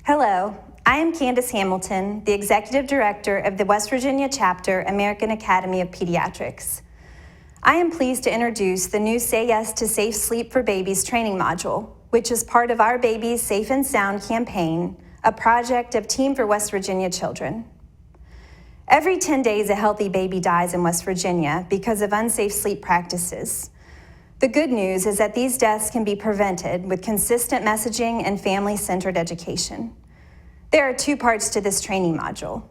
Hello, I am Candace Hamilton, the Executive Director of the West Virginia Chapter, American Academy of Pediatrics. I am pleased to introduce the new Say Yes to Safe Sleep for Babies training module, which is part of Our Babies Safe and Sound campaign, a project of Team for West Virginia Children. Every 10 days, a healthy baby dies in West Virginia because of unsafe sleep practices. The good news is that these deaths can be prevented with consistent messaging and family-centered education. There are two parts to this training module.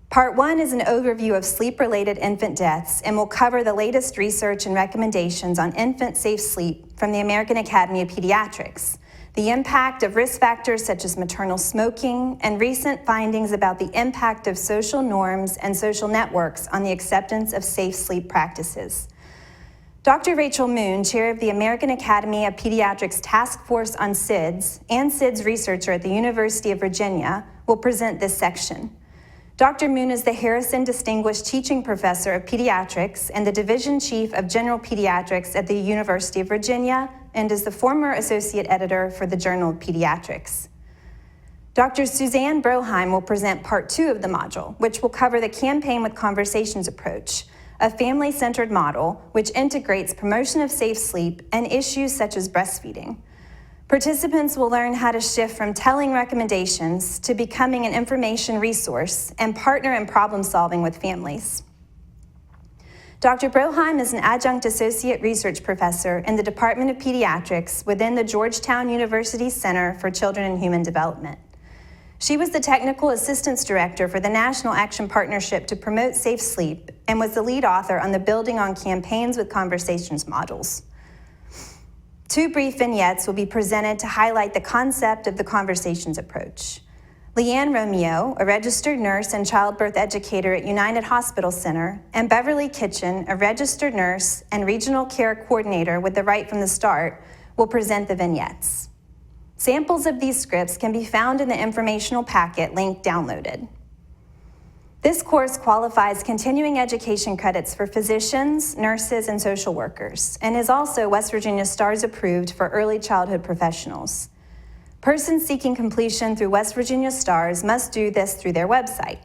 Part 1 is an overview of sleep-related infant deaths and will cover the latest research and recommendations on infant safe sleep from the American Academy of Pediatrics, the impact of risk factors such as maternal smoking, and recent findings about the impact of social norms and social networks on the acceptance of safe sleep practices. Dr. Rachel Moon, chair of the American Academy of Pediatrics Task Force on SIDS and SIDS researcher at the University of Virginia, will present this section. Dr. Moon is the Harrison Distinguished Teaching Professor of Pediatrics and the Division Chief of General Pediatrics at the University of Virginia and is the former Associate Editor for the Journal of Pediatrics. Dr. Suzanne Broheim will present Part 2 of the module, which will cover the Campaign with Conversations approach, a family-centered model which integrates promotion of safe sleep and issues such as breastfeeding. Participants will learn how to shift from telling recommendations to becoming an information resource and partner in problem solving with families. Dr. Broheim is an adjunct associate research professor in the Department of Pediatrics within the Georgetown University Center for Children and Human Development. She was the Technical Assistance Director for the National Action Partnership to Promote Safe Sleep and was the lead author on the Building on Campaigns with Conversations models. Two brief vignettes will be presented to highlight the concept of the Conversations approach. Leanne Romeo, a registered nurse and childbirth educator at United Hospital Center, and Beverly Kitchen, a registered nurse and regional care coordinator with the Right from the Start, will present the vignettes. Samples of these scripts can be found in the informational packet link downloaded. This course qualifies continuing education credits for physicians, nurses, and social workers, and is also West Virginia STARS approved for early childhood professionals. Persons seeking completion through West Virginia STARS must do this through their website.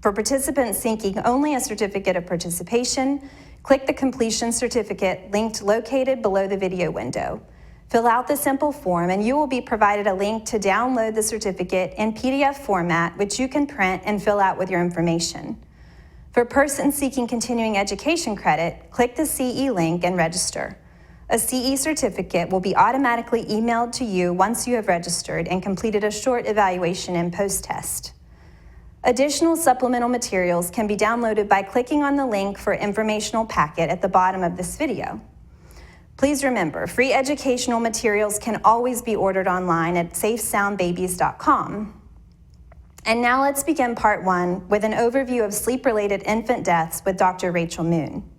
For participants seeking only a certificate of participation, click the completion certificate linked located below the video window. Fill out the simple form and you will be provided a link to download the certificate in PDF format, which you can print and fill out with your information. For persons seeking continuing education credit, click the CE link and register. A CE certificate will be automatically emailed to you once you have registered and completed a short evaluation and post-test. Additional supplemental materials can be downloaded by clicking on the link for informational packet at the bottom of this video. Please remember, free educational materials can always be ordered online at safesoundbabies.com. And now let's begin Part 1 with an overview of sleep-related infant deaths with Dr. Rachel Moon.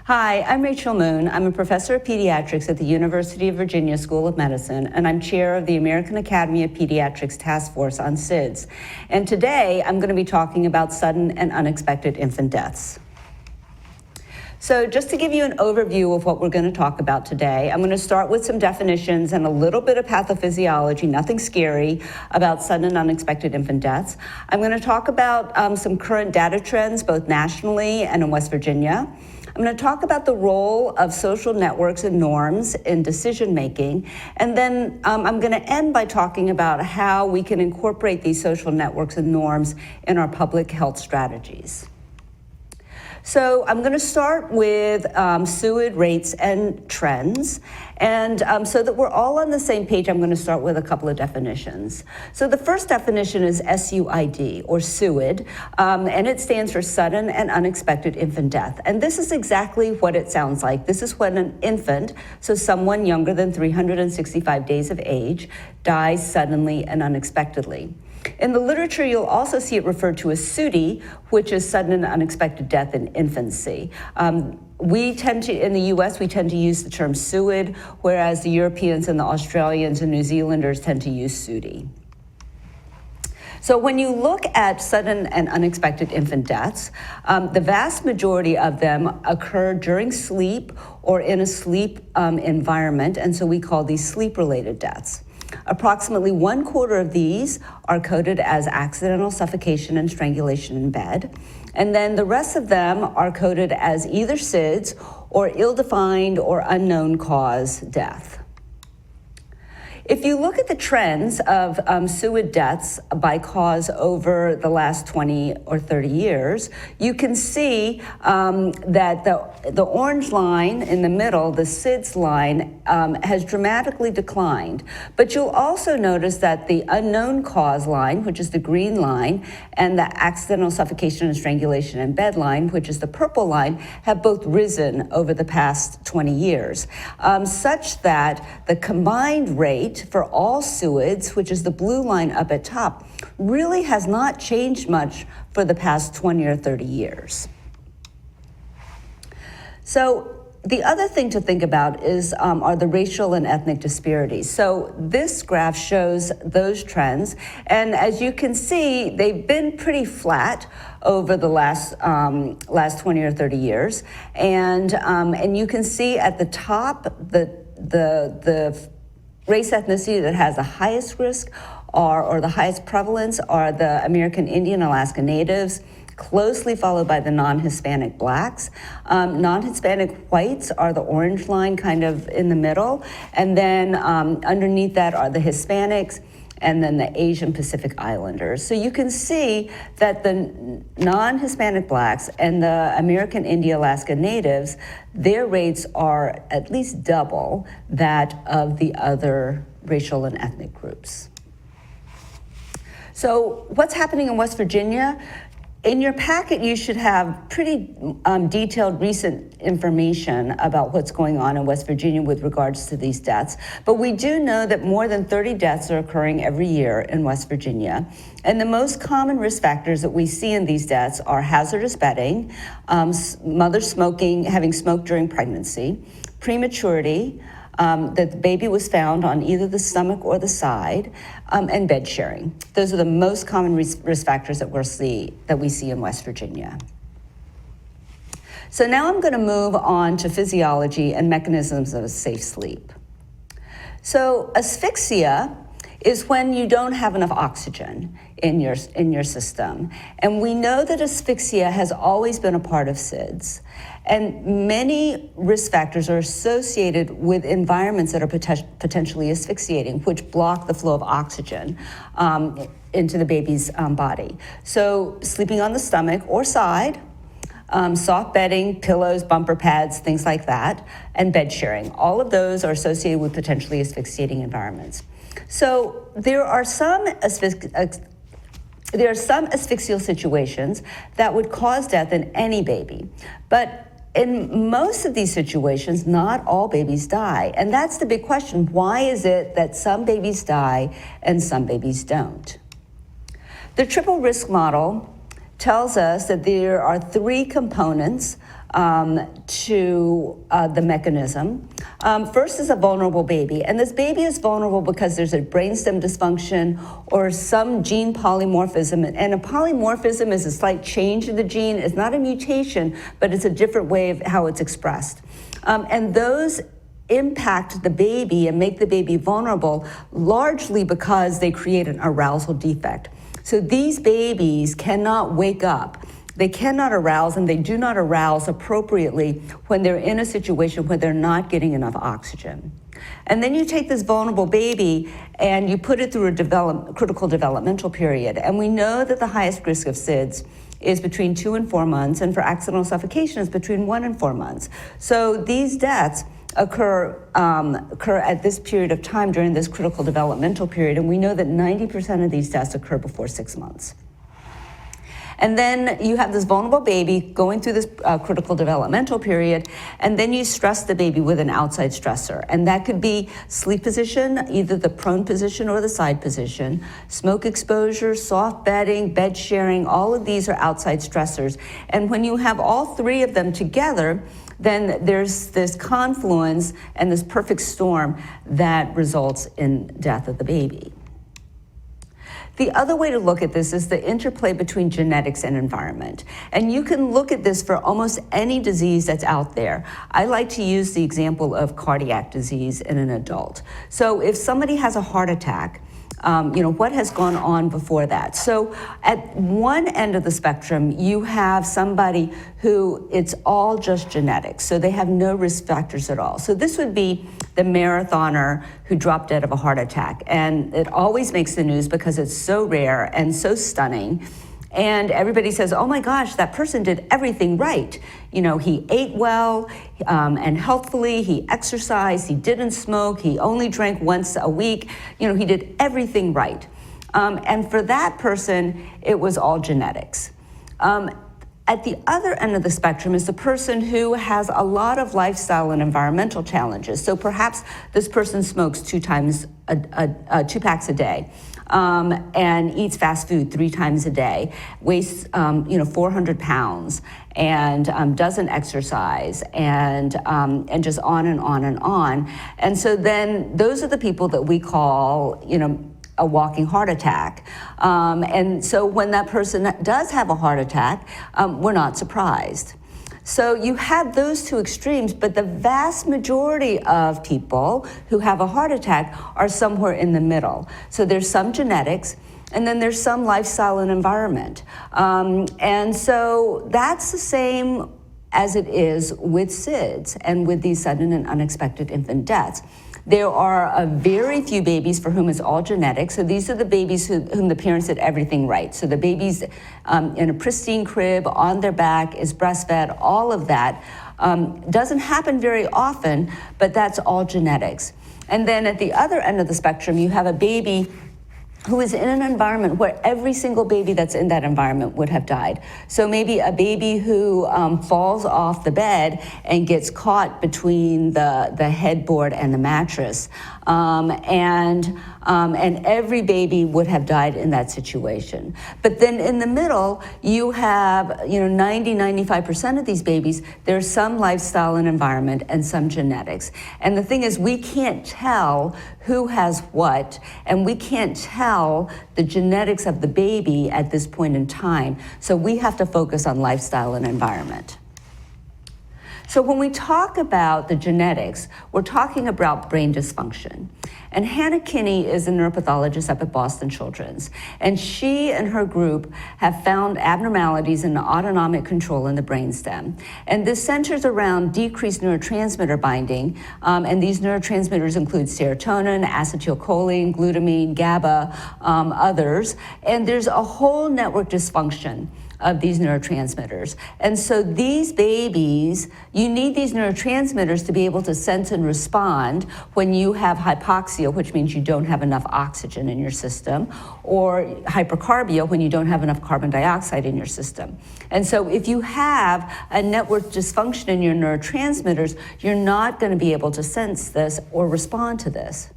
Hi, I'm Rachel Moon. I'm a professor of pediatrics at the University of Virginia School of Medicine, and I'm chair of the American Academy of Pediatrics Task Force on SIDS. And today, I'm going to be talking about sudden and unexpected infant deaths. So just to give you an overview of what we're going to talk about today, I'm going to start with some definitions and a little bit of pathophysiology, nothing scary, about sudden and unexpected infant deaths. I'm going to talk about some current data trends, both nationally and in West Virginia. I'm going to talk about the role of social networks and norms in decision-making, and then I'm going to end by talking about how we can incorporate these social networks and norms in our public health strategies. So I'm going to start with SUID rates and trends. And so that we're all on the same page, I'm going to start with a couple of definitions. So the first definition is SUID, or SUID, and it stands for sudden and unexpected infant death. And this is exactly what it sounds like. This is when an infant, so someone younger than 365 days of age, dies suddenly and unexpectedly. In the literature, you'll also see it referred to as SUDI, which is sudden and unexpected death in infancy. We tend to, in the US, we tend to use the term SUID, whereas the Europeans and the Australians and New Zealanders tend to use SUDI. So when you look at sudden and unexpected infant deaths, the vast majority of them occur during sleep or in a sleep environment, and so we call these sleep-related deaths. Approximately 1/4 of these are coded as accidental suffocation and strangulation in bed, and then the rest of them are coded as either SIDS or ill-defined or unknown cause death. If you look at the trends of SUID deaths by cause over the last 20 or 30 years, you can see that the orange line in the middle, the SIDS line, has dramatically declined. But you'll also notice that the unknown cause line, which is the green line, and the accidental suffocation and strangulation in bed line, which is the purple line, have both risen over the past 20 years, such that the combined rate for all SUIDs, which is the blue line up at top, really has not changed much for the past 20 or 30 years. So the other thing to think about is are the racial and ethnic disparities. So this graph shows those trends, and as you can see, they've been pretty flat over the last 20 or 30 years, and you can see at the top the race ethnicity that has the highest risk or the highest prevalence are the American Indian Alaska Natives, closely followed by the non-Hispanic blacks. Non-Hispanic whites are the orange line kind of in the middle, and then underneath that are the Hispanics, and then the Asian Pacific Islanders. So you can see that the non-Hispanic blacks and the American Indian Alaska Natives, their rates are at least double that of the other racial and ethnic groups. So what's happening in West Virginia? In your packet, you should have pretty detailed recent information about what's going on in West Virginia with regards to these deaths. But we do know that more than 30 deaths are occurring every year in West Virginia. And the most common risk factors that we see in these deaths are hazardous bedding, mothers smoking, having smoked during pregnancy, prematurity, that the baby was found on either the stomach or the side, and bed sharing. Those are the most common risk factors that we see in West Virginia. So now I'm going to move on to physiology and mechanisms of safe sleep. So asphyxia is when you don't have enough oxygen in your system. And we know that asphyxia has always been a part of SIDS. And many risk factors are associated with environments that are potentially asphyxiating, which block the flow of oxygen into the baby's body. So sleeping on the stomach or side, soft bedding, pillows, bumper pads, things like that, and bed sharing. All of those are associated with potentially asphyxiating environments. So there are some asphyxial situations that would cause death in any baby, but in most of these situations, not all babies die. And that's the big question. Why is it that some babies die and some babies don't? The triple risk model tells us that there are three components to the mechanism. First is a vulnerable baby, and this baby is vulnerable because there's a brainstem dysfunction or some gene polymorphism, and a polymorphism is a slight change in the gene. It's not a mutation, but it's a different way of how it's expressed. And those impact the baby and make the baby vulnerable largely because they create an arousal defect. So these babies cannot wake up. They cannot arouse, and they do not arouse appropriately when they're in a situation where they're not getting enough oxygen. And then you take this vulnerable baby and you put it through a critical developmental period. And we know that the highest risk of SIDS is between 2 and 4 months, and for accidental suffocation is between 1 and 4 months. So these deaths occur at this period of time during this critical developmental period, and we know that 90% of these deaths occur before 6 months. And then you have this vulnerable baby going through this critical developmental period, and then you stress the baby with an outside stressor. And that could be sleep position, either the prone position or the side position, smoke exposure, soft bedding, bed sharing, all of these are outside stressors. And when you have all three of them together, then there's this confluence and this perfect storm that results in death of the baby. The other way to look at this is the interplay between genetics and environment. And you can look at this for almost any disease that's out there. I like to use the example of cardiac disease in an adult. So if somebody has a heart attack, what has gone on before that? So at one end of the spectrum, you have somebody who it's all just genetics. So they have no risk factors at all. So this would be the marathoner who dropped dead of a heart attack. And it always makes the news because it's so rare and so stunning. And everybody says, oh my gosh, that person did everything right. He ate well and healthfully, he exercised, he didn't smoke, he only drank once a week. He did everything right. And for that person, it was all genetics. At the other end of the spectrum is the person who has a lot of lifestyle and environmental challenges. So perhaps this person smokes two packs a day. And eats fast food 3 times a day, weighs 400 pounds, and doesn't exercise, and just on and on and on. And so then those are the people that we call, a walking heart attack. And so when that person does have a heart attack, we're not surprised. So you have those two extremes, but the vast majority of people who have a heart attack are somewhere in the middle. So there's some genetics, and then there's some lifestyle and environment. And so that's the same as it is with SIDS and with these sudden and unexpected infant deaths. There are a very few babies for whom it's all genetic. So these are the babies whom the parents did everything right. So the baby's in a pristine crib, on their back, is breastfed, all of that. Doesn't happen very often, but that's all genetics. And then at the other end of the spectrum, you have a baby who is in an environment where every single baby that's in that environment would have died. So maybe a baby who falls off the bed and gets caught between the headboard and the mattress. And every baby would have died in that situation. But then in the middle, you have 90–95% of these babies, there's some lifestyle and environment and some genetics. And the thing is, we can't tell who has what, and we can't tell the genetics of the baby at this point in time. So we have to focus on lifestyle and environment. So when we talk about the genetics, we're talking about brain dysfunction. And Hannah Kinney is a neuropathologist up at Boston Children's. And she and her group have found abnormalities in the autonomic control in the brainstem. And this centers around decreased neurotransmitter binding. And these neurotransmitters include serotonin, acetylcholine, glutamine, GABA, others. And there's a whole network dysfunction of these neurotransmitters. And so these babies, you need these neurotransmitters to be able to sense and respond when you have hypoxia, which means you don't have enough oxygen in your system, or hypercarbia, when you don't have enough carbon dioxide in your system. And so if you have a network dysfunction in your neurotransmitters, you're not going to be able to sense this or respond to this.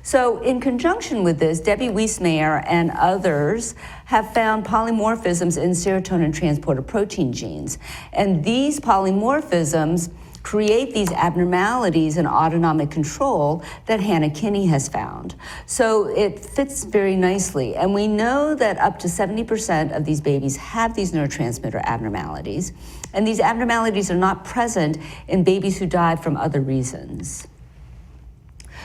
So in conjunction with this, Debbie Wiesmeyer and others have found polymorphisms in serotonin transporter protein genes. And these polymorphisms create these abnormalities in autonomic control that Hannah Kinney has found. So it fits very nicely. And we know that up to 70% of these babies have these neurotransmitter abnormalities. And these abnormalities are not present in babies who died from other reasons.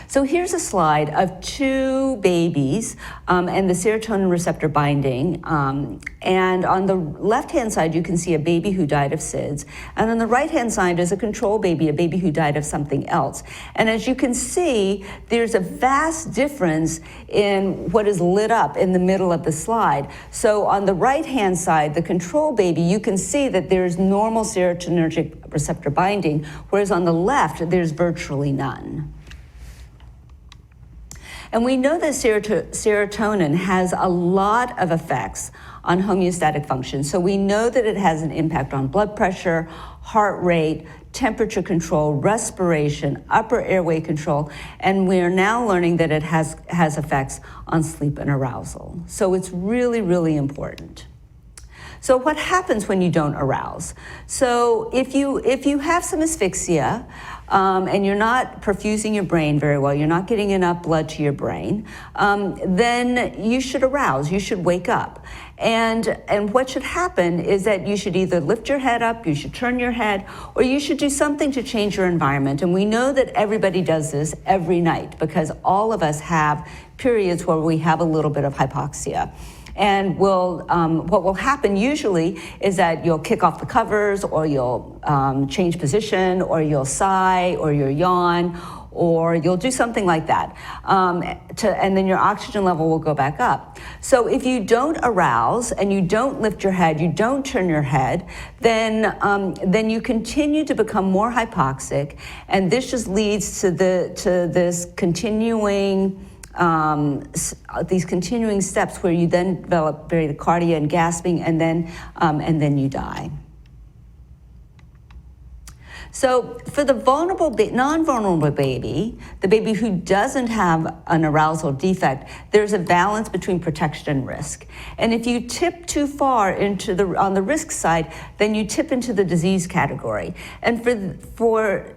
So here's a slide of 2 babies and the serotonin receptor binding. And on the left-hand side, you can see a baby who died of SIDS. And on the right-hand side is a control baby, a baby who died of something else. And as you can see, there's a vast difference in what is lit up in the middle of the slide. So on the right-hand side, the control baby, you can see that there's normal serotonergic receptor binding, whereas on the left, there's virtually none. And we know that serotonin has a lot of effects on homeostatic function. So we know that it has an impact on blood pressure, heart rate, temperature control, respiration, upper airway control, and we are now learning that it has effects on sleep and arousal. So it's really, really important. So what happens when you don't arouse? So if you have some asphyxia, and you're not perfusing your brain very well, you're not getting enough blood to your brain, then you should arouse, you should wake up. And what should happen is that you should either lift your head up, you should turn your head, or you should do something to change your environment. And we know that everybody does this every night because all of us have periods where we have a little bit of hypoxia. And what will happen usually is that you'll kick off the covers, or you'll change position, or you'll sigh, or you'll yawn, or you'll do something like that, and then your oxygen level will go back up. So if you don't arouse and you don't lift your head, you don't turn your head, then you continue to become more hypoxic, and this just leads to this continuing these continuing steps where you then develop bradycardia and gasping, and then you die. So for the non-vulnerable baby, the baby who doesn't have an arousal defect, there's a balance between protection and risk. And if you tip too far on the risk side, then you tip into the disease category. And for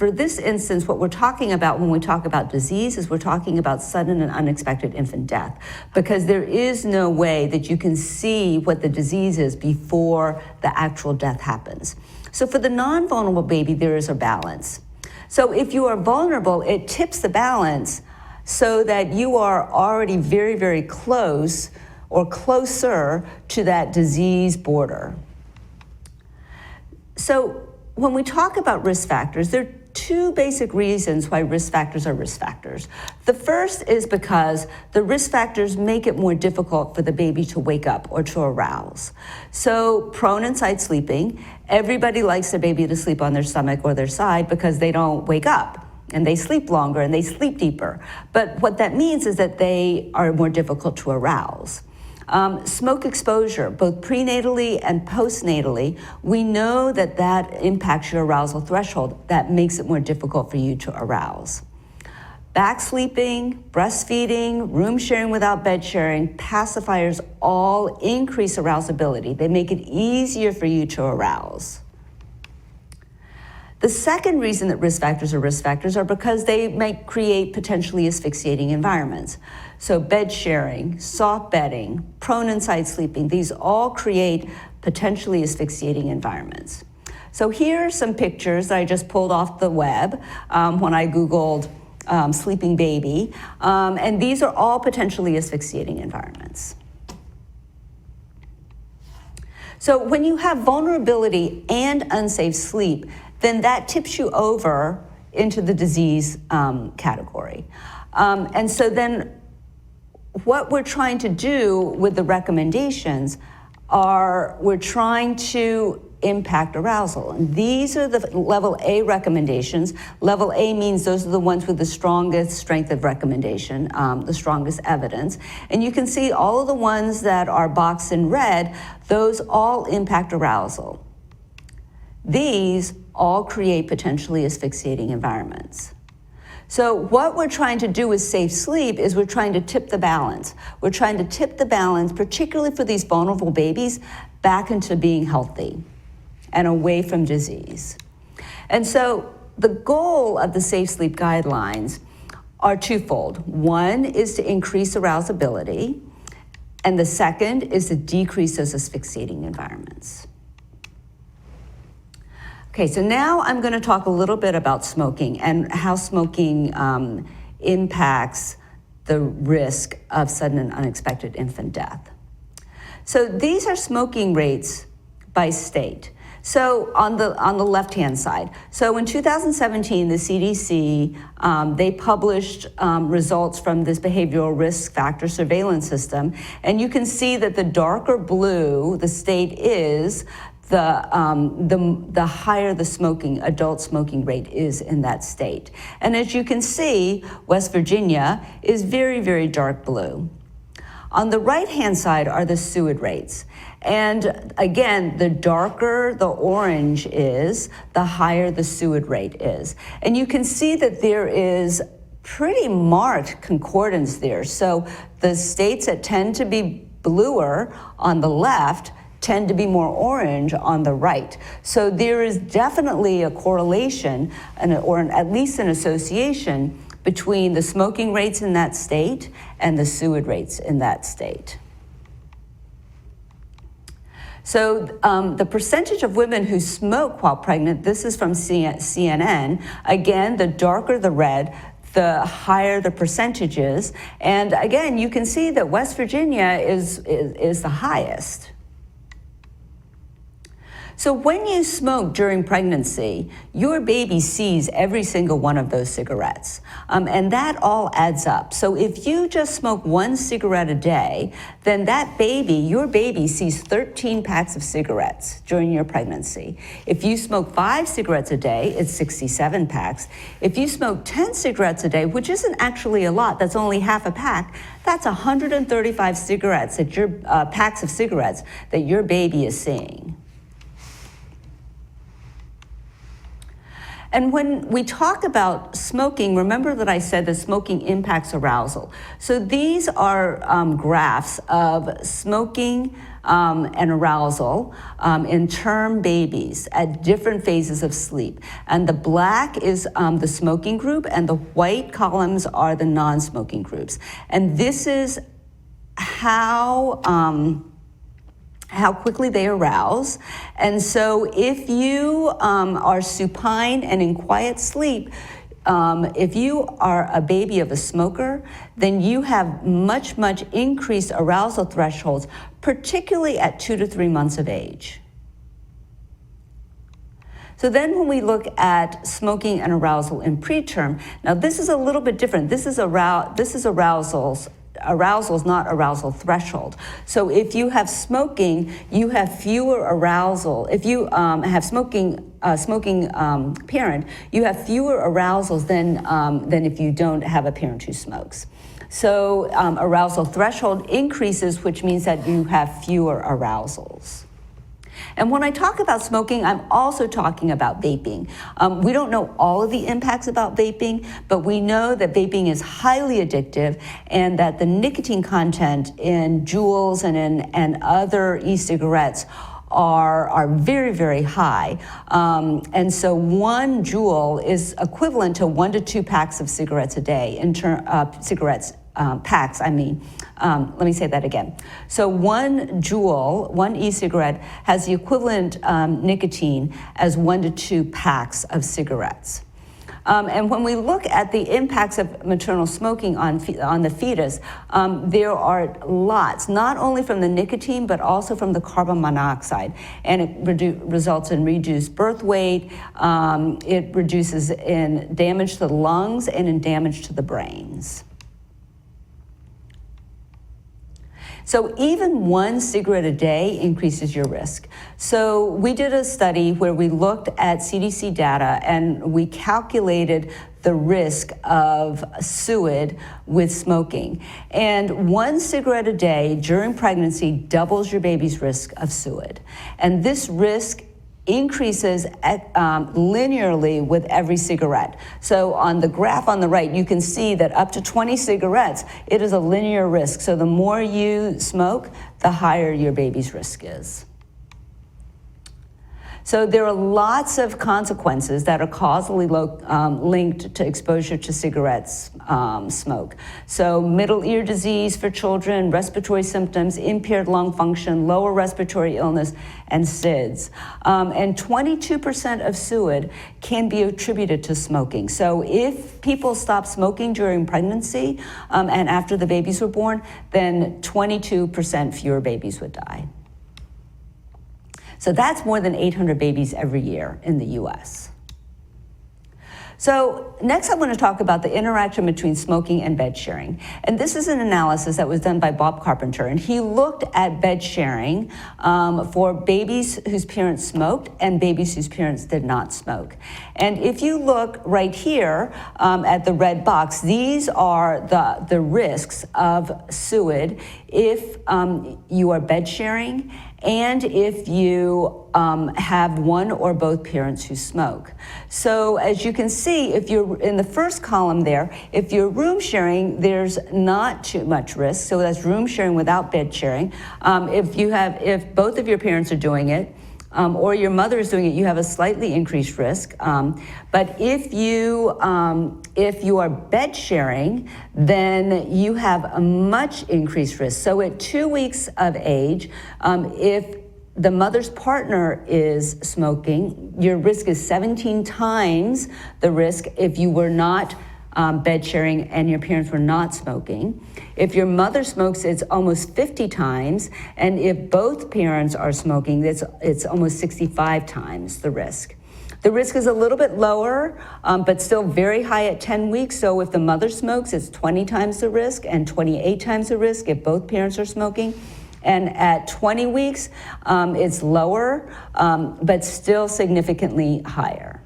this instance, what we're talking about when we talk about disease is we're talking about sudden and unexpected infant death, because there is no way that you can see what the disease is before the actual death happens. So for the non-vulnerable baby, there is a balance. So if you are vulnerable, it tips the balance so that you are already very, very close or closer to that disease border. So when we talk about risk factors, there are two basic reasons why risk factors are risk factors. The first is because the risk factors make it more difficult for the baby to wake up or to arouse. So prone and side sleeping, everybody likes their baby to sleep on their stomach or their side because they don't wake up, and they sleep longer and they sleep deeper. But what that means is that they are more difficult to arouse. Smoke exposure, both prenatally and postnatally, we know that that impacts your arousal threshold. That makes it more difficult for you to arouse. Back sleeping, breastfeeding, room sharing without bed sharing, pacifiers all increase arousability. They make it easier for you to arouse. The second reason that risk factors are because they might create potentially asphyxiating environments. So bed sharing, soft bedding, prone and side sleeping, these all create potentially asphyxiating environments. So here are some pictures that I just pulled off the web when I Googled sleeping baby, and these are all potentially asphyxiating environments. So when you have vulnerability and unsafe sleep, then that tips you over into the disease category. And so then what we're trying to do with the recommendations are we're trying to impact arousal. And these are the level A recommendations. Level A means those are the ones with the strongest strength of recommendation, the strongest evidence. And you can see all of the ones that are boxed in red, those all impact arousal. These all create potentially asphyxiating environments. So what we're trying to do with safe sleep is we're trying to tip the balance. We're trying to tip the balance, particularly for these vulnerable babies, back into being healthy and away from disease. And so the goal of the safe sleep guidelines are twofold. One is to increase arousability, and the second is to decrease those asphyxiating environments. Okay, so now I'm going to talk a little bit about smoking and how smoking impacts the risk of sudden and unexpected infant death. So these are smoking rates by state. So on the left-hand side, so in 2017, the CDC, they published results from this behavioral risk factor surveillance system, and you can see that the darker blue the state is, the higher the adult smoking rate is in that state. And as you can see, West Virginia is very, very dark blue. On the right-hand side are the SUID rates. And again, the darker the orange is, the higher the SUID rate is. And you can see that there is pretty marked concordance there. So the states that tend to be bluer on the left tend to be more orange on the right. So there is definitely a correlation, or at least an association, between the smoking rates in that state and the SUID rates in that state. So the percentage of women who smoke while pregnant, this is from CNN. Again, the darker the red, the higher the percentages. And again, you can see that West Virginia is the highest. So when you smoke during pregnancy, your baby sees every single one of those cigarettes, and that all adds up. So if you just smoke 1 cigarette a day, then your baby sees 13 packs of cigarettes during your pregnancy. If you smoke 5 cigarettes a day, it's 67 packs. If you smoke 10 cigarettes a day, which isn't actually a lot, that's only half a pack, that's 135 cigarettes packs of cigarettes that your baby is seeing. And when we talk about smoking, remember that I said that smoking impacts arousal. So these are graphs of smoking and arousal in term babies at different phases of sleep. And the black is the smoking group, and the white columns are the non-smoking groups. And this is how quickly they arouse. And so if you are supine and in quiet sleep, if you are a baby of a smoker, then you have much increased arousal thresholds, particularly at 2 to 3 months of age. So then when we look at smoking and arousal in preterm, now this is a little bit different. This is arousals, not arousal threshold. So if you have smoking, you have fewer arousal. If you have smoking parent, you have fewer arousals than if you don't have a parent who smokes. So arousal threshold increases, which means that you have fewer arousals. And when I talk about smoking, I'm also talking about vaping. We don't know all of the impacts about vaping, but we know that vaping is highly addictive and that the nicotine content in Juuls and other e-cigarettes are very high. And so 1 Juul is equivalent to 1 to 2 packs of cigarettes a day, packs, I mean. Let me say that again. So 1 Juul, 1 e-cigarette, has the equivalent nicotine as 1 to 2 packs of cigarettes. And when we look at the impacts of maternal smoking on the fetus, there are lots, not only from the nicotine, but also from the carbon monoxide. And it results in reduced birth weight, it reduces in damage to the lungs and in damage to the brains. So even 1 cigarette a day increases your risk. So we did a study where we looked at CDC data and we calculated the risk of SUID with smoking. And 1 cigarette a day during pregnancy doubles your baby's risk of SUID. And this risk increases linearly with every cigarette. So on the graph on the right, you can see that up to 20 cigarettes, it is a linear risk. So the more you smoke, the higher your baby's risk is. So there are lots of consequences that are causally linked to exposure to cigarettes smoke. So middle ear disease for children, respiratory symptoms, impaired lung function, lower respiratory illness, and SIDS. And 22% of SUID can be attributed to smoking. So if people stop smoking during pregnancy and after the babies were born, then 22% fewer babies would die. So that's more than 800 babies every year in the US. So next I want to talk about the interaction between smoking and bed sharing. And this is an analysis that was done by Bob Carpenter, and he looked at bed sharing for babies whose parents smoked and babies whose parents did not smoke. And if you look right here at the red box, these are the risks of SUID if you are bed sharing and if you have one or both parents who smoke. So as you can see, if you're in the first column there, if you're room sharing, there's not too much risk. So that's room sharing without bed sharing. If both of your parents are doing it, or your mother is doing it, you have a slightly increased risk. But if you are bed sharing, then you have a much increased risk. So at 2 weeks of age, if the mother's partner is smoking, your risk is 17 times the risk if you were not bed sharing and your parents were not smoking. If your mother smokes, it's almost 50 times, and if both parents are smoking, it's almost 65 times the risk. The risk is a little bit lower, but still very high at 10 weeks. So if the mother smokes, it's 20 times the risk and 28 times the risk if both parents are smoking. And at 20 weeks, it's lower, but still significantly higher.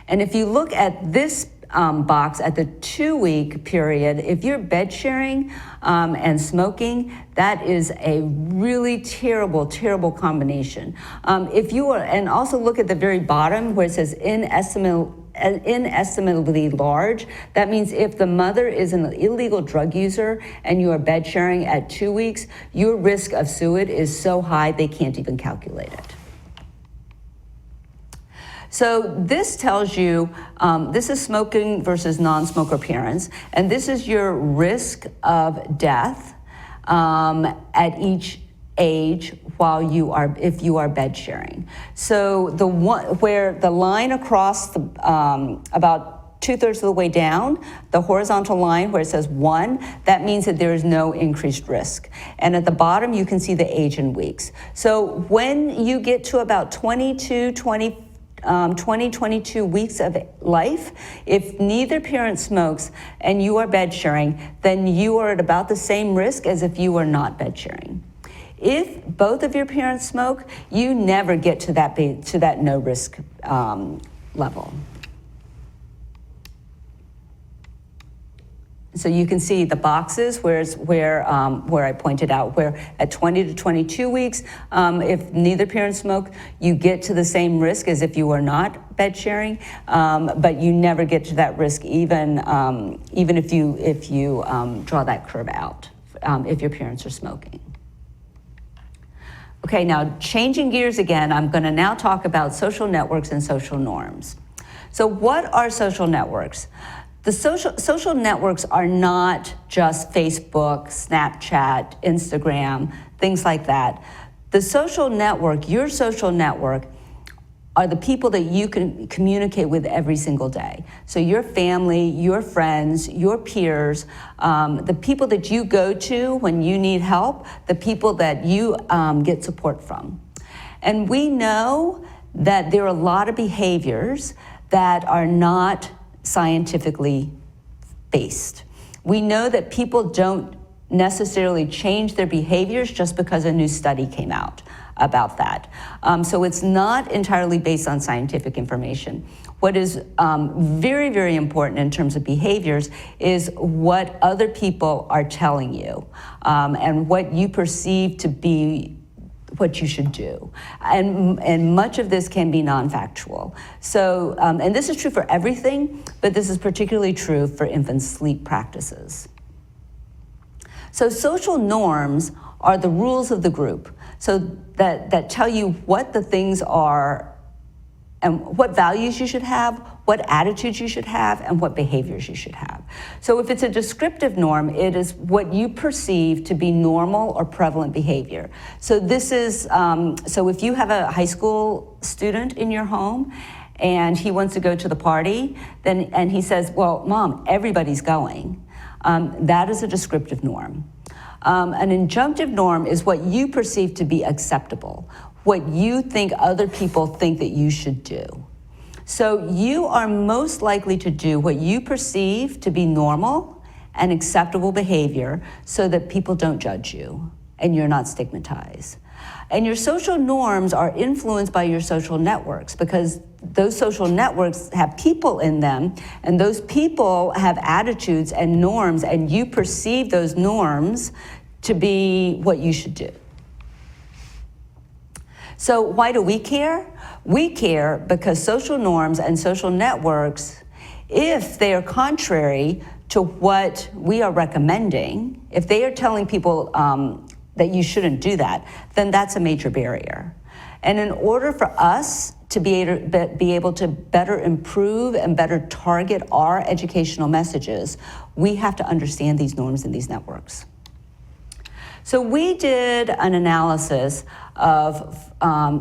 And if you look at this box at the 2-week period, if you're bed sharing and smoking, that is a really terrible, terrible combination. And also look at the very bottom where it says inestimably large. That means if the mother is an illegal drug user and you are bed sharing at 2 weeks, your risk of SUID is so high they can't even calculate it. So this tells you, this is smoking versus non-smoker parents, and this is your risk of death at each age if you are bed sharing. So where the line across about 2/3 of the way down, the horizontal line where it says 1, that means that there is no increased risk. And at the bottom, you can see the age in weeks. So when you get to about 22 weeks of life, if neither parent smokes and you are bed sharing, then you are at about the same risk as if you were not bed sharing. If both of your parents smoke, you never get to that no risk level. So you can see the boxes where I pointed out where at 20 to 22 weeks, if neither parent smoke, you get to the same risk as if you were not bed sharing, but you never get to that risk even if you draw that curve out if your parents are smoking. Okay, now changing gears again, I'm going to now talk about social networks and social norms. So what are social networks? The social networks are not just Facebook, Snapchat, Instagram, things like that. The social network, your social network, are the people that you can communicate with every single day. So your family, your friends, your peers, the people that you go to when you need help, the people that you get support from. And we know that there are a lot of behaviors that are not scientifically based. We know that people don't necessarily change their behaviors just because a new study came out about that. So it's not entirely based on scientific information. What is very, very important in terms of behaviors is what other people are telling you and what you perceive to be what you should do. And much of this can be non-factual. So, and this is true for everything, but this is particularly true for infant sleep practices. So social norms are the rules of the group, so that tell you what the things are and what values you should have, what attitudes you should have, and what behaviors you should have. So if it's a descriptive norm, it is what you perceive to be normal or prevalent behavior. So this is, so if you have a high school student in your home and he wants to go to the party, and he says, well, Mom, everybody's going, that is a descriptive norm. An injunctive norm is what you perceive to be acceptable, what you think other people think that you should do. So you are most likely to do what you perceive to be normal and acceptable behavior so that people don't judge you and you're not stigmatized. And your social norms are influenced by your social networks because those social networks have people in them, and those people have attitudes and norms, and you perceive those norms to be what you should do. So why do we care? We care because social norms and social networks, if they are contrary to what we are recommending, if they are telling people that you shouldn't do that, then that's a major barrier. And in order for us to be able to better improve and better target our educational messages, we have to understand these norms and these networks. So we did an analysis of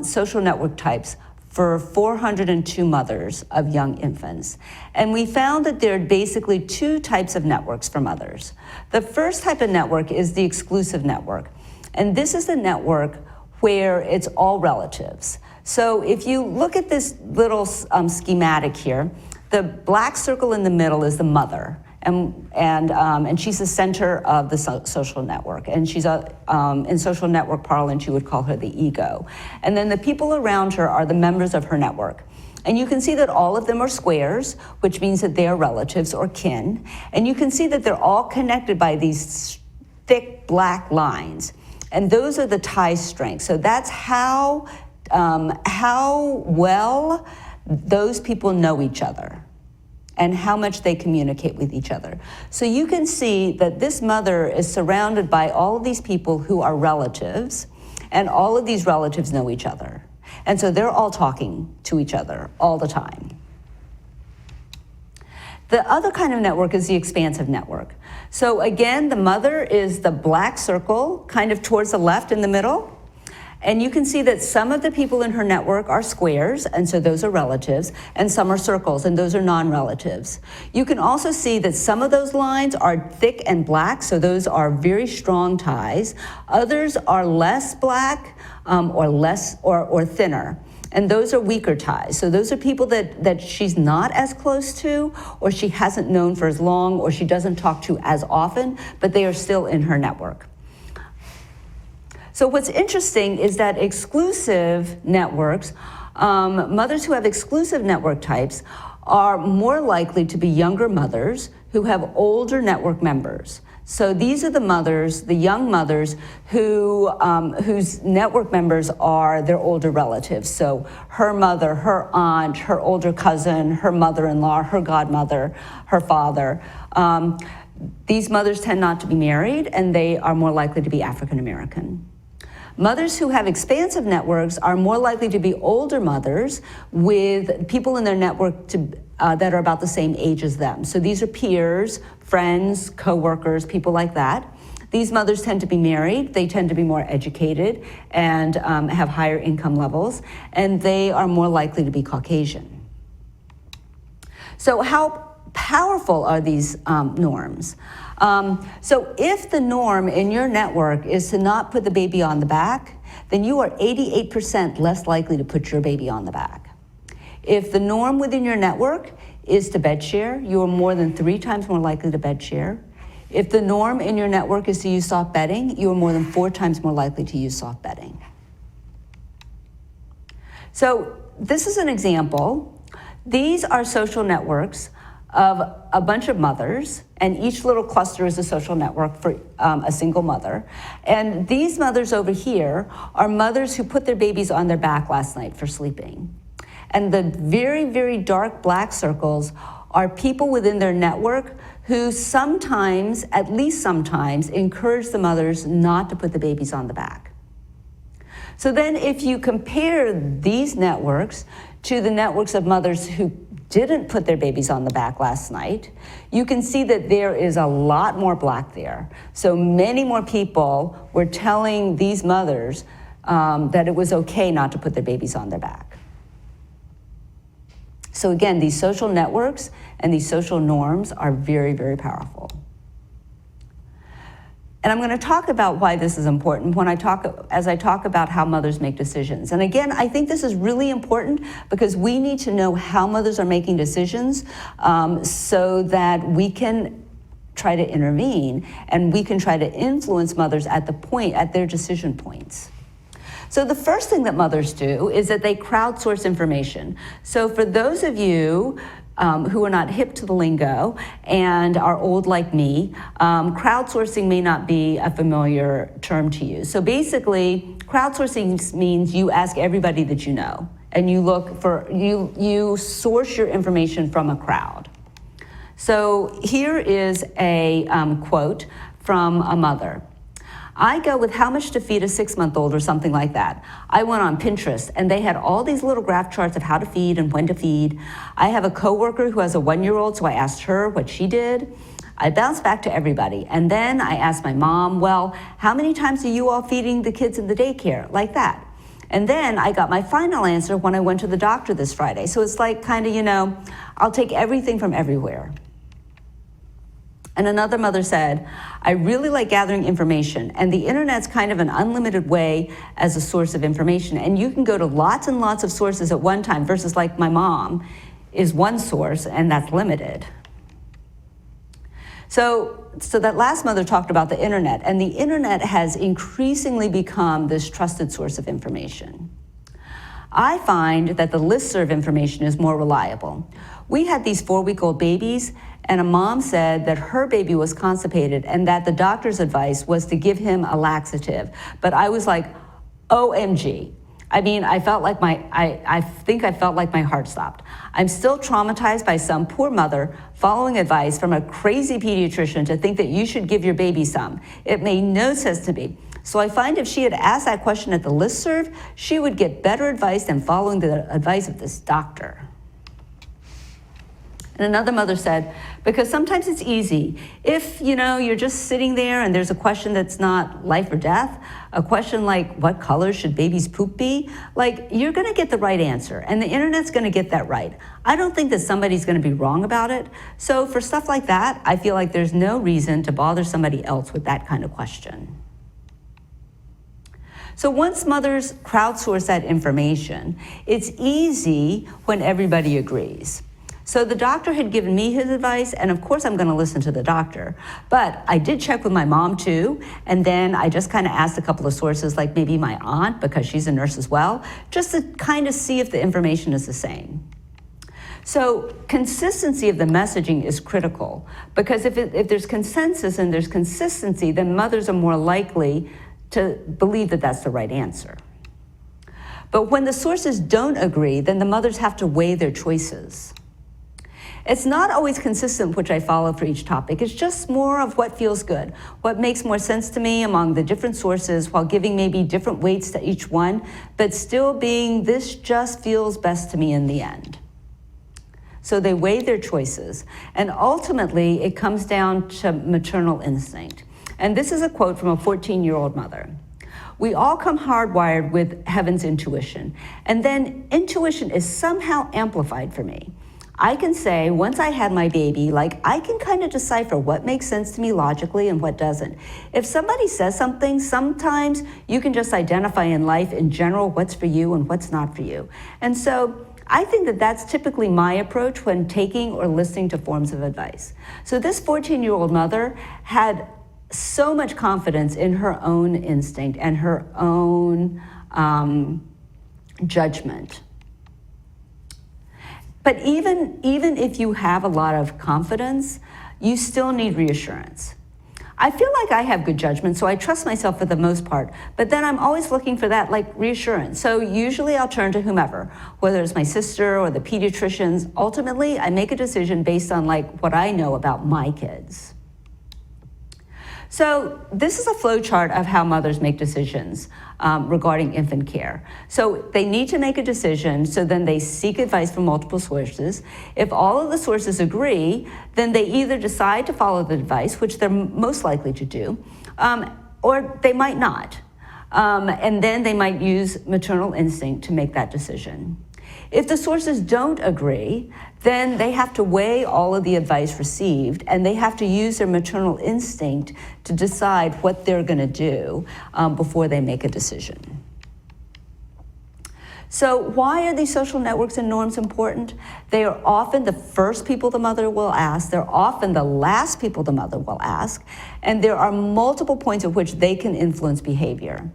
social network types for 402 mothers of young infants. And we found that there are basically two types of networks for mothers. The first type of network is the exclusive network. And this is the network where it's all relatives. So if you look at this little schematic here, the black circle in the middle is the mother. And she's the center of the social network. And she's in social network parlance, you would call her the ego. And then the people around her are the members of her network. And you can see that all of them are squares, which means that they are relatives or kin. And you can see that they're all connected by these thick black lines. And those are the tie strengths. So that's how well those people know each other and how much they communicate with each other. So you can see that this mother is surrounded by all of these people who are relatives, and all of these relatives know each other. And so they're all talking to each other all the time. The other kind of network is the expansive network. So again, the mother is the black circle, kind of towards the left in the middle. And you can see that some of the people in her network are squares, and so those are relatives, and some are circles, and those are non-relatives. You can also see that some of those lines are thick and black, so those are very strong ties. Others are less black or thinner. And those are weaker ties. So those are people that she's not as close to, or she hasn't known for as long, or she doesn't talk to as often, but they are still in her network. So what's interesting is that exclusive networks, mothers who have exclusive network types are more likely to be younger mothers who have older network members. So these are the mothers, the young mothers, whose network members are their older relatives. So her mother, her aunt, her older cousin, her mother-in-law, her godmother, her father. These mothers tend not to be married, and they are more likely to be African American. Mothers who have expansive networks are more likely to be older mothers with people in their network that are about the same age as them. So these are peers, friends, co-workers, people like that. These mothers tend to be married, they tend to be more educated and have higher income levels, and they are more likely to be Caucasian. So how powerful are these norms? So if the norm in your network is to not put the baby on the back, then you are 88% less likely to put your baby on the back. If the norm within your network is to bed share, you are more than 3 times more likely to bed share. If the norm in your network is to use soft bedding, you are more than 4 times more likely to use soft bedding. So this is an example. These are social networks of a bunch of mothers, and each little cluster is a social network for a single mother. And these mothers over here are mothers who put their babies on their back last night for sleeping. And the very, very dark black circles are people within their network who sometimes, at least sometimes, encourage the mothers not to put the babies on the back. So then if you compare these networks to the networks of mothers who didn't put their babies on the back last night, you can see that there is a lot more black there. So many more people were telling these mothers that it was okay not to put their babies on their back. So again, these social networks and these social norms are very, very powerful. And I'm going to talk about why this is important as I talk about how mothers make decisions. And again, I think this is really important because we need to know how mothers are making decisions so that we can try to intervene and we can try to influence mothers at their decision points. So the first thing that mothers do is that they crowdsource information. So for those of you who are not hip to the lingo and are old like me, crowdsourcing may not be a familiar term to you. So basically, crowdsourcing means you ask everybody that you know, and you look for, you source your information from a crowd. So here is a quote from a mother. I go with how much to feed a 6-month-old or something like that. I went on Pinterest and they had all these little graph charts of how to feed and when to feed. I have a coworker who has a 1-year-old, so I asked her what she did. I bounced back to everybody. And then I asked my mom, well, how many times are you all feeding the kids in the daycare? Like that. And then I got my final answer when I went to the doctor this Friday. So it's like kind of, you know, I'll take everything from everywhere. And another mother said, I really like gathering information, and the internet's kind of an unlimited way as a source of information. And you can go to lots and lots of sources at one time versus like my mom is one source, and that's limited. So that last mother talked about the internet, and the internet has increasingly become this trusted source of information. I find that the listserv information is more reliable. We had these 4-week-old babies, and a mom said that her baby was constipated and that the doctor's advice was to give him a laxative. But I was like, OMG. I mean, I think I felt like my heart stopped. I'm still traumatized by some poor mother following advice from a crazy pediatrician to think that you should give your baby some. It made no sense to me. So I find if she had asked that question at the listserv, she would get better advice than following the advice of this doctor. And another mother said, because sometimes it's easy. If, you know, you're just sitting there and there's a question that's not life or death, a question like what color should baby's poop be, like you're gonna get the right answer and the internet's gonna get that right. I don't think that somebody's gonna be wrong about it. So for stuff like that, I feel like there's no reason to bother somebody else with that kind of question. So once mothers crowdsource that information, it's easy when everybody agrees. So the doctor had given me his advice, and of course I'm gonna listen to the doctor. But I did check with my mom too, and then I just kind of asked a couple of sources, like maybe my aunt, because she's a nurse as well, just to kind of see if the information is the same. So consistency of the messaging is critical, because if there's consensus and there's consistency, then mothers are more likely to believe that that's the right answer. But when the sources don't agree, then the mothers have to weigh their choices. It's not always consistent which I follow for each topic. It's just more of what feels good, what makes more sense to me among the different sources while giving maybe different weights to each one, but still being this just feels best to me in the end. So they weigh their choices, and ultimately it comes down to maternal instinct. And this is a quote from a 14-year-old mother. We all come hardwired with heaven's intuition, and then intuition is somehow amplified for me. I can say, once I had my baby, like I can kind of decipher what makes sense to me logically and what doesn't. If somebody says something, sometimes you can just identify in life in general what's for you and what's not for you. And so I think that that's typically my approach when taking or listening to forms of advice. So this 14-year-old mother had so much confidence in her own instinct and her own judgment. But even if you have a lot of confidence, you still need reassurance. I feel like I have good judgment, so I trust myself for the most part, but then I'm always looking for that like reassurance. So usually I'll turn to whomever, whether it's my sister or the pediatricians. Ultimately, I make a decision based on like what I know about my kids. So this is a flow chart of how mothers make decisions regarding infant care. So they need to make a decision, so then they seek advice from multiple sources. If all of the sources agree, then they either decide to follow the advice, which they're most likely to do, or they might not. And then they might use maternal instinct to make that decision. If the sources don't agree, then they have to weigh all of the advice received, and they have to use their maternal instinct to decide what they're going to do before they make a decision. So why are these social networks and norms important? They are often the first people the mother will ask. They're often the last people the mother will ask. And there are multiple points at which they can influence behavior.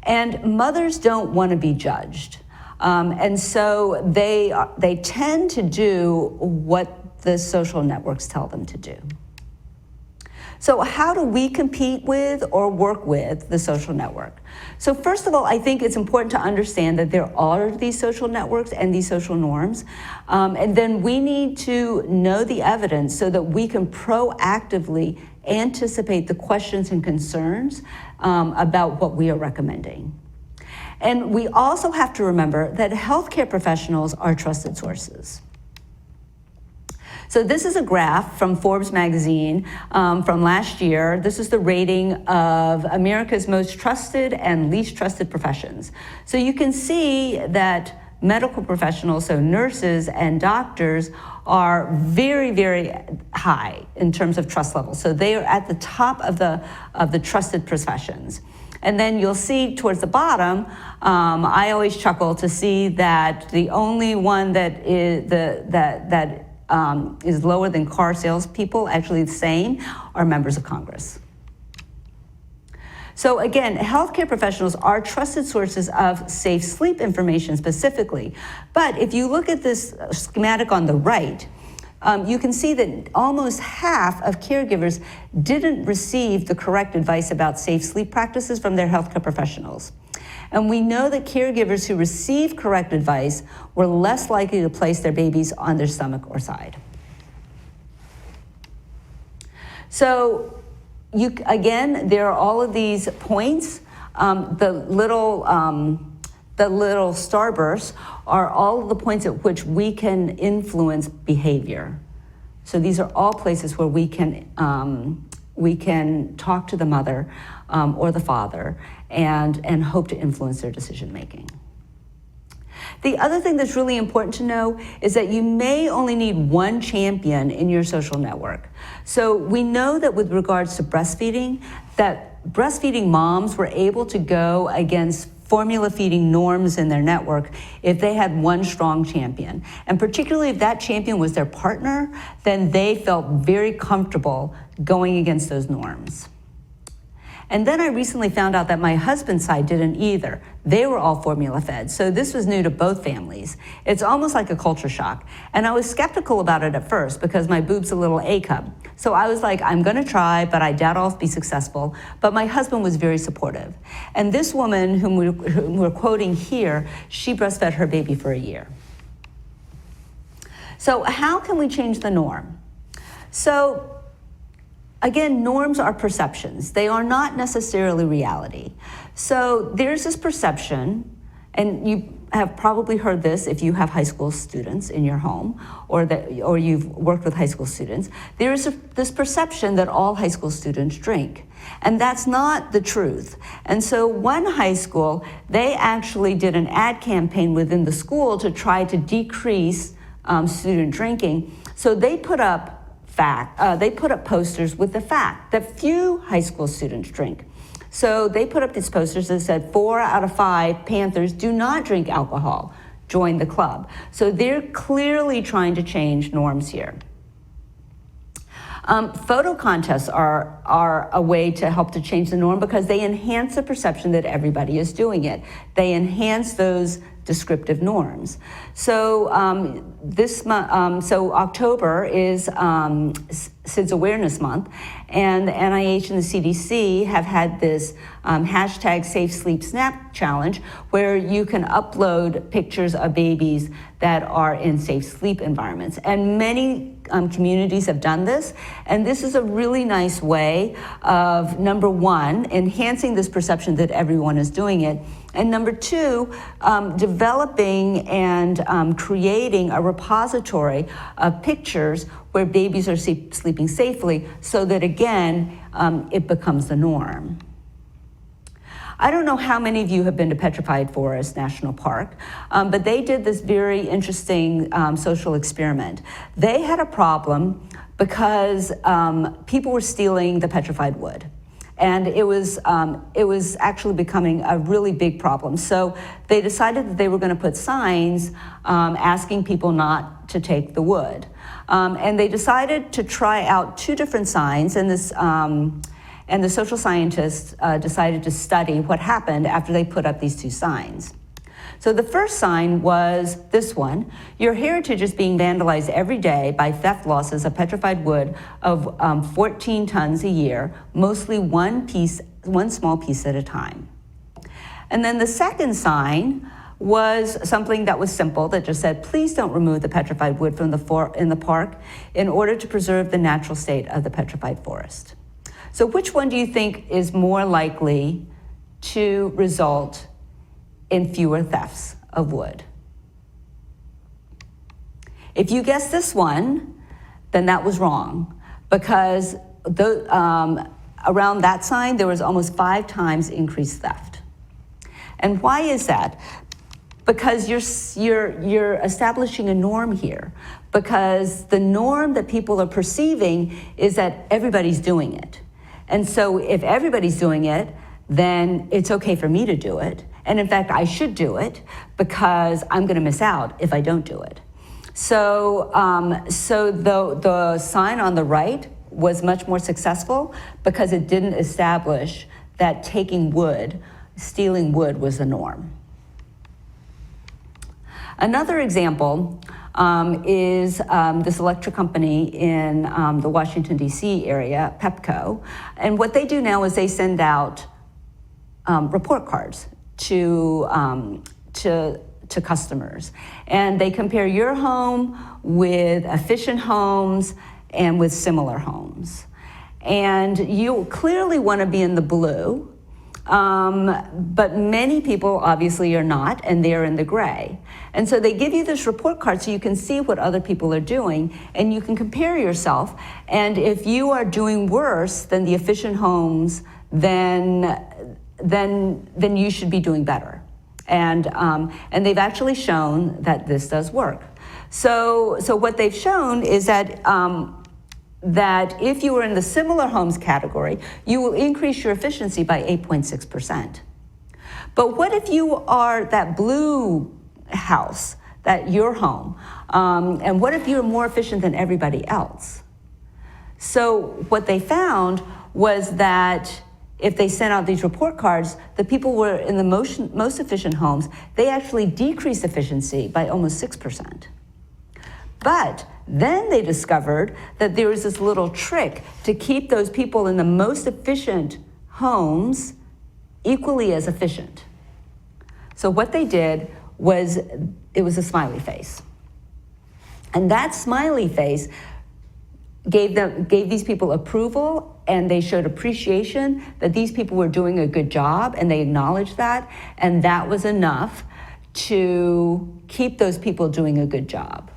And mothers don't want to be judged. And so they tend to do what the social networks tell them to do. So how do we compete with or work with the social network? So first of all, I think it's important to understand that there are these social networks and these social norms. And then we need to know the evidence so that we can proactively anticipate the questions and concerns about what we are recommending. And we also have to remember that healthcare professionals are trusted sources. So this is a graph from Forbes magazine from last year. This is the rating of America's most trusted and least trusted professions. So you can see that medical professionals, so nurses and doctors, are very, very high in terms of trust level. So they are at the top of the trusted professions. And then you'll see towards the bottom, I always chuckle to see that the only one that is lower than car salespeople, actually the same, are members of Congress. So again, healthcare professionals are trusted sources of safe sleep information specifically. But if you look at this schematic on the right, you can see that almost half of caregivers didn't receive the correct advice about safe sleep practices from their healthcare professionals. And we know that caregivers who receive correct advice were less likely to place their babies on their stomach or side. So again, there are all of these points. The little starbursts are all of the points at which we can influence behavior. So these are all places where we can talk to the mother or the father and hope to influence their decision making. The other thing that's really important to know is that you may only need one champion in your social network. So we know that with regards to breastfeeding, that breastfeeding moms were able to go against formula feeding norms in their network if they had one strong champion. And particularly if that champion was their partner, then they felt very comfortable going against those norms. And then I recently found out that my husband's side didn't either. They were all formula fed, so this was new to both families. It's almost like a culture shock. And I was skeptical about it at first because my boob's a little A cup. So I was like, I'm gonna try, but I doubt I'll be successful. But my husband was very supportive. And this woman whom we're quoting here, she breastfed her baby for a year. So how can we change the norm? So again, norms are perceptions. They are not necessarily reality. So there's this perception, and you have probably heard this if you have high school students in your home or you've worked with high school students. There is this perception that all high school students drink. And that's not the truth. And so one high school, they actually did an ad campaign within the school to try to decrease student drinking. So they put up posters with the fact that few high school students drink. So they put up these posters that said 4 out of 5 Panthers do not drink alcohol. Join the club. So they're clearly trying to change norms here. Photo contests are a way to help to change the norm because they enhance the perception that everybody is doing it. They enhance those descriptive norms. So so October is SIDS Awareness Month, and the NIH and the CDC have had this hashtag Safe Sleep Snap Challenge, where you can upload pictures of babies that are in safe sleep environments. And many communities have done this, and this is a really nice way of, number one, enhancing this perception that everyone is doing it, and number two, developing and creating a repository of pictures where babies are sleeping safely so that, again, it becomes the norm. I don't know how many of you have been to Petrified Forest National Park, but they did this very interesting social experiment. They had a problem because people were stealing the petrified wood. And it was actually becoming a really big problem. So they decided that they were going to put signs asking people not to take the wood. And they decided to try out 2 different signs, and this and the social scientists decided to study what happened after they put up these 2 signs. So the first sign was this one: your heritage is being vandalized every day by theft losses of petrified wood of 14 tons a year, mostly one small piece at a time. And then the second sign was something that was simple, that just said, please don't remove the petrified wood from in the park in order to preserve the natural state of the petrified forest. So which one do you think is more likely to result in fewer thefts of wood? If you guessed this one, then that was wrong, because around that sign there was almost 5 times increased theft. And why is that? Because you're establishing a norm here, because the norm that people are perceiving is that everybody's doing it. And so if everybody's doing it, then it's okay for me to do it. And in fact, I should do it because I'm gonna miss out if I don't do it. So, the sign on the right was much more successful because it didn't establish that stealing wood was the norm. Another example is this electric company in the Washington, D.C. area, Pepco. And what they do now is they send out report cards to customers. And they compare your home with efficient homes and with similar homes. And you clearly want to be in the blue, but many people obviously are not, and they're in the gray. And so they give you this report card so you can see what other people are doing, and you can compare yourself. And if you are doing worse than the efficient homes, then you should be doing better. And they've actually shown that this does work. So what they've shown is that that if you are in the similar homes category, you will increase your efficiency by 8.6%. But what if you are that blue house, that your home, and what if you're more efficient than everybody else? So what they found was that if they sent out these report cards, the people who were in the most efficient homes, they actually decreased efficiency by almost 6%. But then they discovered that there was this little trick to keep those people in the most efficient homes equally as efficient. So what they did was, it was a smiley face. And that smiley face gave these people approval, and they showed appreciation that these people were doing a good job, and they acknowledged that, and that was enough to keep those people doing a good job.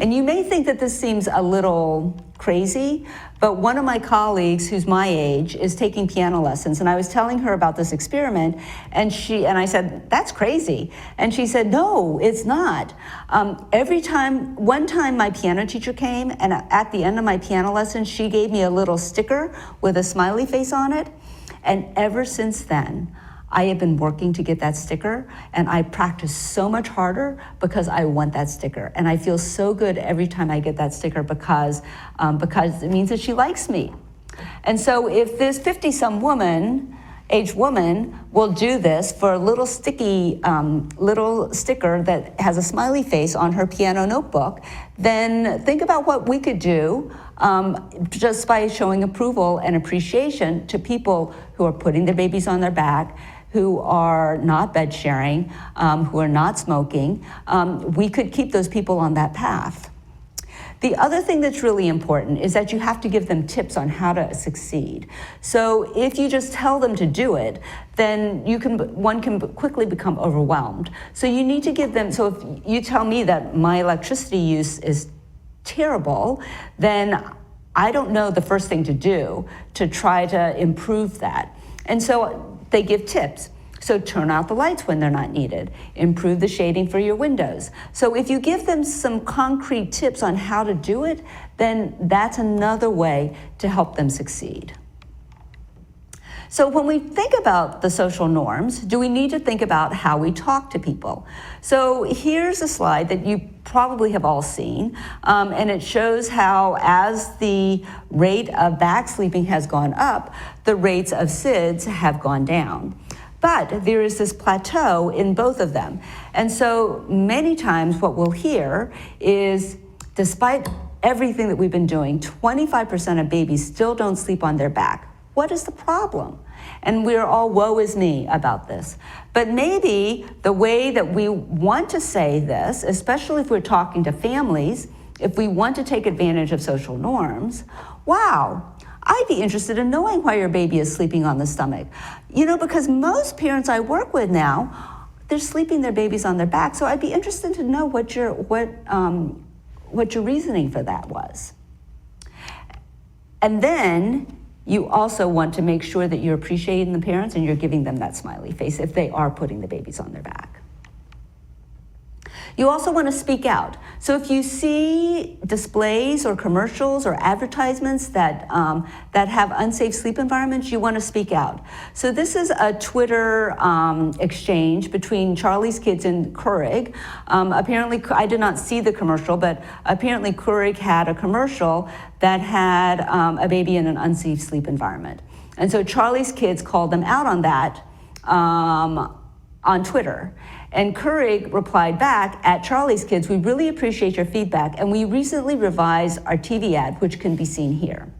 And you may think that this seems a little crazy, but one of my colleagues who's my age is taking piano lessons, and I was telling her about this experiment, and I said, that's crazy. And she said, no, it's not. One time my piano teacher came, and at the end of my piano lesson, she gave me a little sticker with a smiley face on it, and ever since then, I have been working to get that sticker, and I practice so much harder because I want that sticker. And I feel so good every time I get that sticker because it means that she likes me. And so if this 50-some aged woman will do this for a little sticky, little sticker that has a smiley face on her piano notebook, then think about what we could do just by showing approval and appreciation to people who are putting their babies on their back, who are not bed sharing, who are not smoking. We could keep those people on that path. The other thing that's really important is that you have to give them tips on how to succeed. So if you just tell them to do it, then one can quickly become overwhelmed. So you need to give them, so if you tell me that my electricity use is terrible, then I don't know the first thing to do to try to improve that. And so they give tips. So turn out the lights when they're not needed. Improve the shading for your windows. So if you give them some concrete tips on how to do it, then that's another way to help them succeed. So when we think about the social norms, do we need to think about how we talk to people? So here's a slide that you probably have all seen, and it shows how as the rate of back sleeping has gone up, the rates of SIDS have gone down. But there is this plateau in both of them. And so many times what we'll hear is, despite everything that we've been doing, 25% of babies still don't sleep on their back. What is the problem? And we're all woe is me about this. But maybe the way that we want to say this, especially if we're talking to families, if we want to take advantage of social norms, wow, I'd be interested in knowing why your baby is sleeping on the stomach. You know, because most parents I work with now, they're sleeping their babies on their back. So I'd be interested to know what your reasoning for that was. And then you also want to make sure that you're appreciating the parents and you're giving them that smiley face if they are putting the babies on their back. You also want to speak out. So if you see displays or commercials or advertisements that have unsafe sleep environments, you want to speak out. So this is a Twitter exchange between Charlie's Kids and Keurig. Apparently, I did not see the commercial, but apparently Keurig had a commercial that had a baby in an unsafe sleep environment. And so Charlie's Kids called them out on that on Twitter. And Keurig replied back, at Charlie's Kids, we really appreciate your feedback, and we recently revised our TV ad, which can be seen here.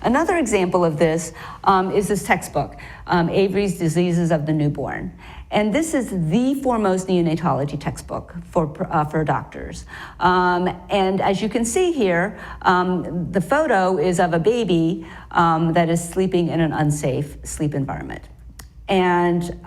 Another example of this is this textbook, Avery's Diseases of the Newborn. And this is the foremost neonatology textbook for doctors. And as you can see here, the photo is of a baby that is sleeping in an unsafe sleep environment. And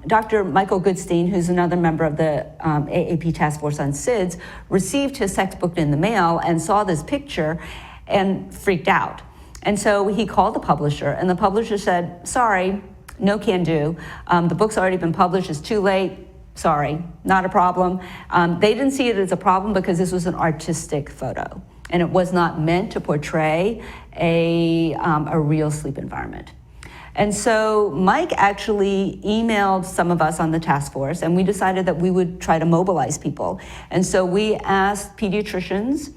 Dr. Michael Goodstein, who's another member of the AAP Task Force on SIDS, received his textbook in the mail and saw this picture and freaked out. And so he called the publisher, and the publisher said, sorry, no can do. The book's already been published, it's too late. Sorry, not a problem. They didn't see it as a problem because this was an artistic photo, and it was not meant to portray a real sleep environment. And so Mike actually emailed some of us on the task force, and we decided that we would try to mobilize people. And so we asked pediatricians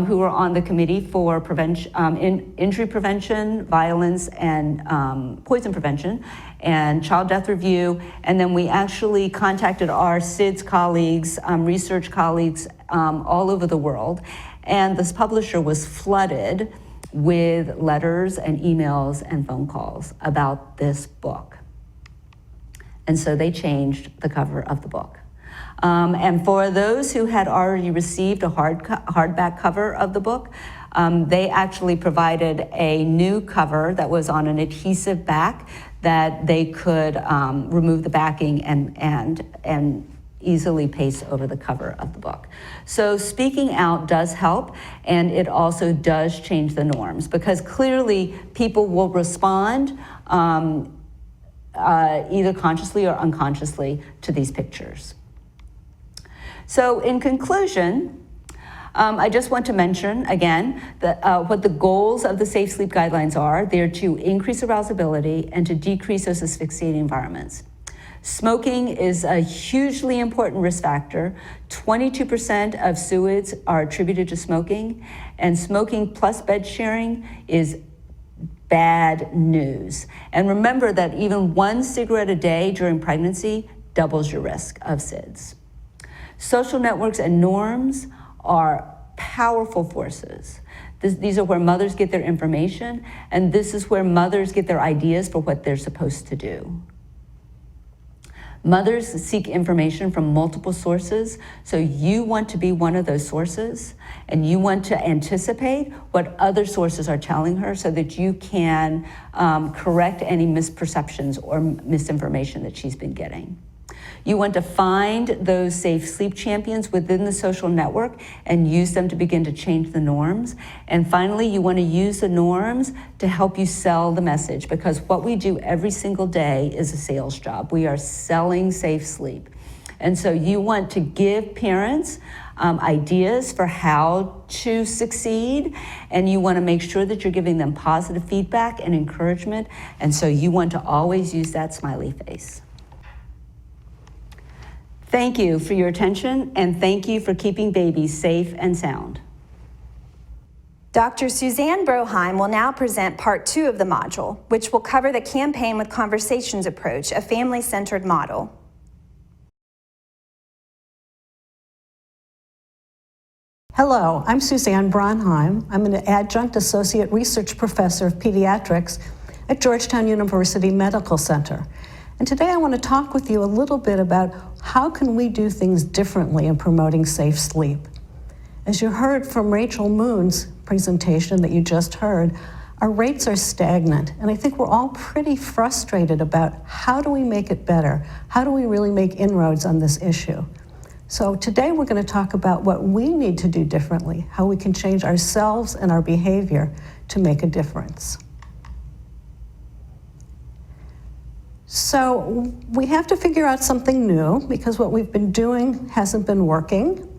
who were on the committee for injury prevention, violence, and poison prevention, and child death review. And then we actually contacted our SIDS colleagues, research colleagues all over the world. And this publisher was flooded with letters and emails and phone calls about this book. And so they changed the cover of the book. And for those who had already received a hardback cover of the book, they actually provided a new cover that was on an adhesive back that they could remove the backing and easily paste over the cover of the book. So speaking out does help, and it also does change the norms, because clearly people will respond either consciously or unconsciously to these pictures. So in conclusion, I just want to mention again that what the goals of the Safe Sleep Guidelines are. They're to increase arousability and to decrease those asphyxiating environments. Smoking is a hugely important risk factor. 22% of SUIDs are attributed to smoking, and smoking plus bed sharing is bad news. And remember that even one cigarette a day during pregnancy doubles your risk of SIDS. Social networks and norms are powerful forces. These are where mothers get their information, and this is where mothers get their ideas for what they're supposed to do. Mothers seek information from multiple sources, so you want to be one of those sources, and you want to anticipate what other sources are telling her so that you can correct any misperceptions or misinformation that she's been getting. You want to find those safe sleep champions within the social network and use them to begin to change the norms. And finally, you want to use the norms to help you sell the message, because what we do every single day is a sales job. We are selling safe sleep. And so you want to give parents ideas for how to succeed, and you want to make sure that you're giving them positive feedback and encouragement. And so you want to always use that smiley face. Thank you for your attention, and thank you for keeping babies safe and sound. Dr. Suzanne Broheim will now present part 2 of the module, which will cover the Campaign with Conversations approach, a family-centered model. Hello, I'm Suzanne Broheim. I'm an adjunct associate research professor of pediatrics at Georgetown University Medical Center. And today I want to talk with you a little bit about how can we do things differently in promoting safe sleep. As you heard from Rachel Moon's presentation that you just heard, our rates are stagnant, and I think we're all pretty frustrated about how do we make it better? How do we really make inroads on this issue? So today we're going to talk about what we need to do differently, how we can change ourselves and our behavior to make a difference. So we have to figure out something new because what we've been doing hasn't been working.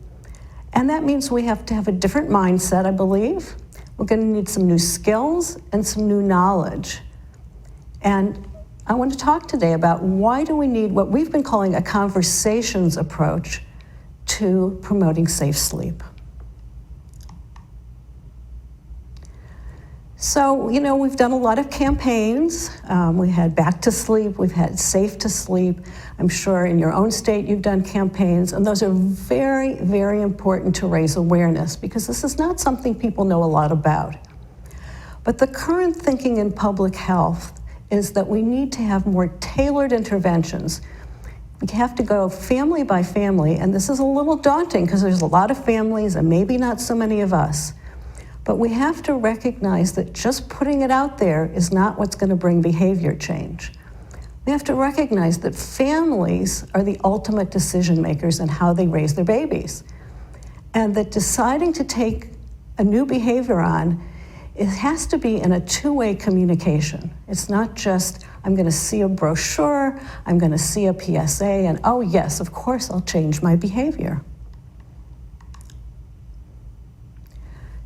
And that means we have to have a different mindset, I believe. We're going to need some new skills and some new knowledge. And I want to talk today about why do we need what we've been calling a conversations approach to promoting safe sleep. So, we've done a lot of campaigns. We had Back to Sleep, we've had Safe to Sleep. I'm sure in your own state you've done campaigns, and those are very, very important to raise awareness because this is not something people know a lot about. But the current thinking in public health is that we need to have more tailored interventions. We have to go family by family, and this is a little daunting because there's a lot of families and maybe not so many of us. But we have to recognize that just putting it out there is not what's going to bring behavior change. We have to recognize that families are the ultimate decision makers in how they raise their babies. And that deciding to take a new behavior on, it has to be in a two-way communication. It's not just, I'm going to see a brochure, I'm going to see a PSA, and oh yes, of course I'll change my behavior.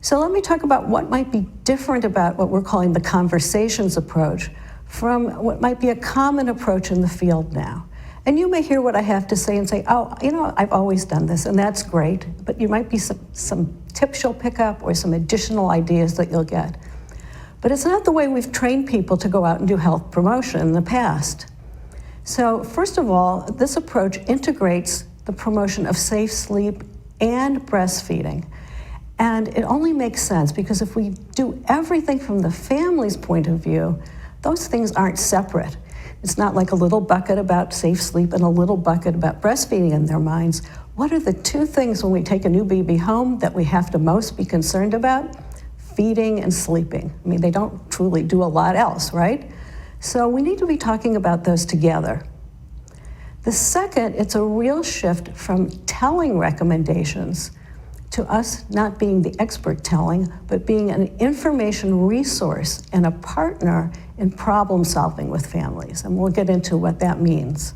So let me talk about what might be different about what we're calling the conversations approach from what might be a common approach in the field now. And you may hear what I have to say and say, oh, I've always done this, and that's great, but you might be some tips you'll pick up or some additional ideas that you'll get. But it's not the way we've trained people to go out and do health promotion in the past. So first of all, this approach integrates the promotion of safe sleep and breastfeeding. And it only makes sense because if we do everything from the family's point of view, those things aren't separate. It's not like a little bucket about safe sleep and a little bucket about breastfeeding in their minds. What are the two things when we take a new baby home that we have to most be concerned about? Feeding and sleeping. I mean, they don't truly do a lot else, right? So we need to be talking about those together. The second, it's a real shift from telling recommendations to us not being the expert telling, but being an information resource and a partner in problem solving with families. And we'll get into what that means.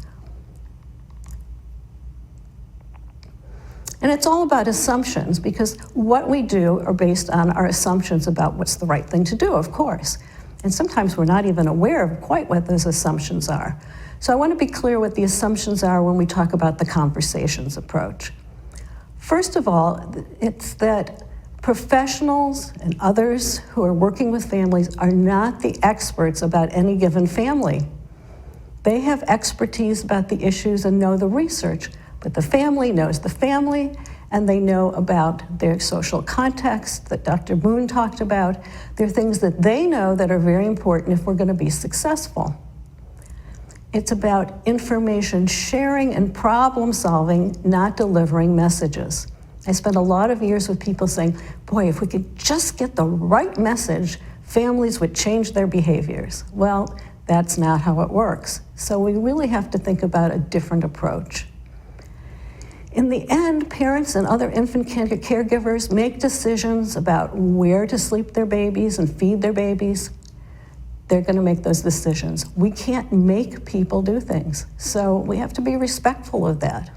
And it's all about assumptions because what we do are based on our assumptions about what's the right thing to do, of course. And sometimes we're not even aware of quite what those assumptions are. So I want to be clear what the assumptions are when we talk about the conversations approach. First of all, it's that professionals and others who are working with families are not the experts about any given family. They have expertise about the issues and know the research, but the family knows the family, and they know about their social context that Dr. Moon talked about. There are things that they know that are very important if we're going to be successful. It's about information sharing and problem solving, not delivering messages. I spent a lot of years with people saying, boy, if we could just get the right message, families would change their behaviors. Well, that's not how it works. So we really have to think about a different approach. In the end, parents and other infant caregivers make decisions about where to sleep their babies and feed their babies. They're going to make those decisions. We can't make people do things, so we have to be respectful of that.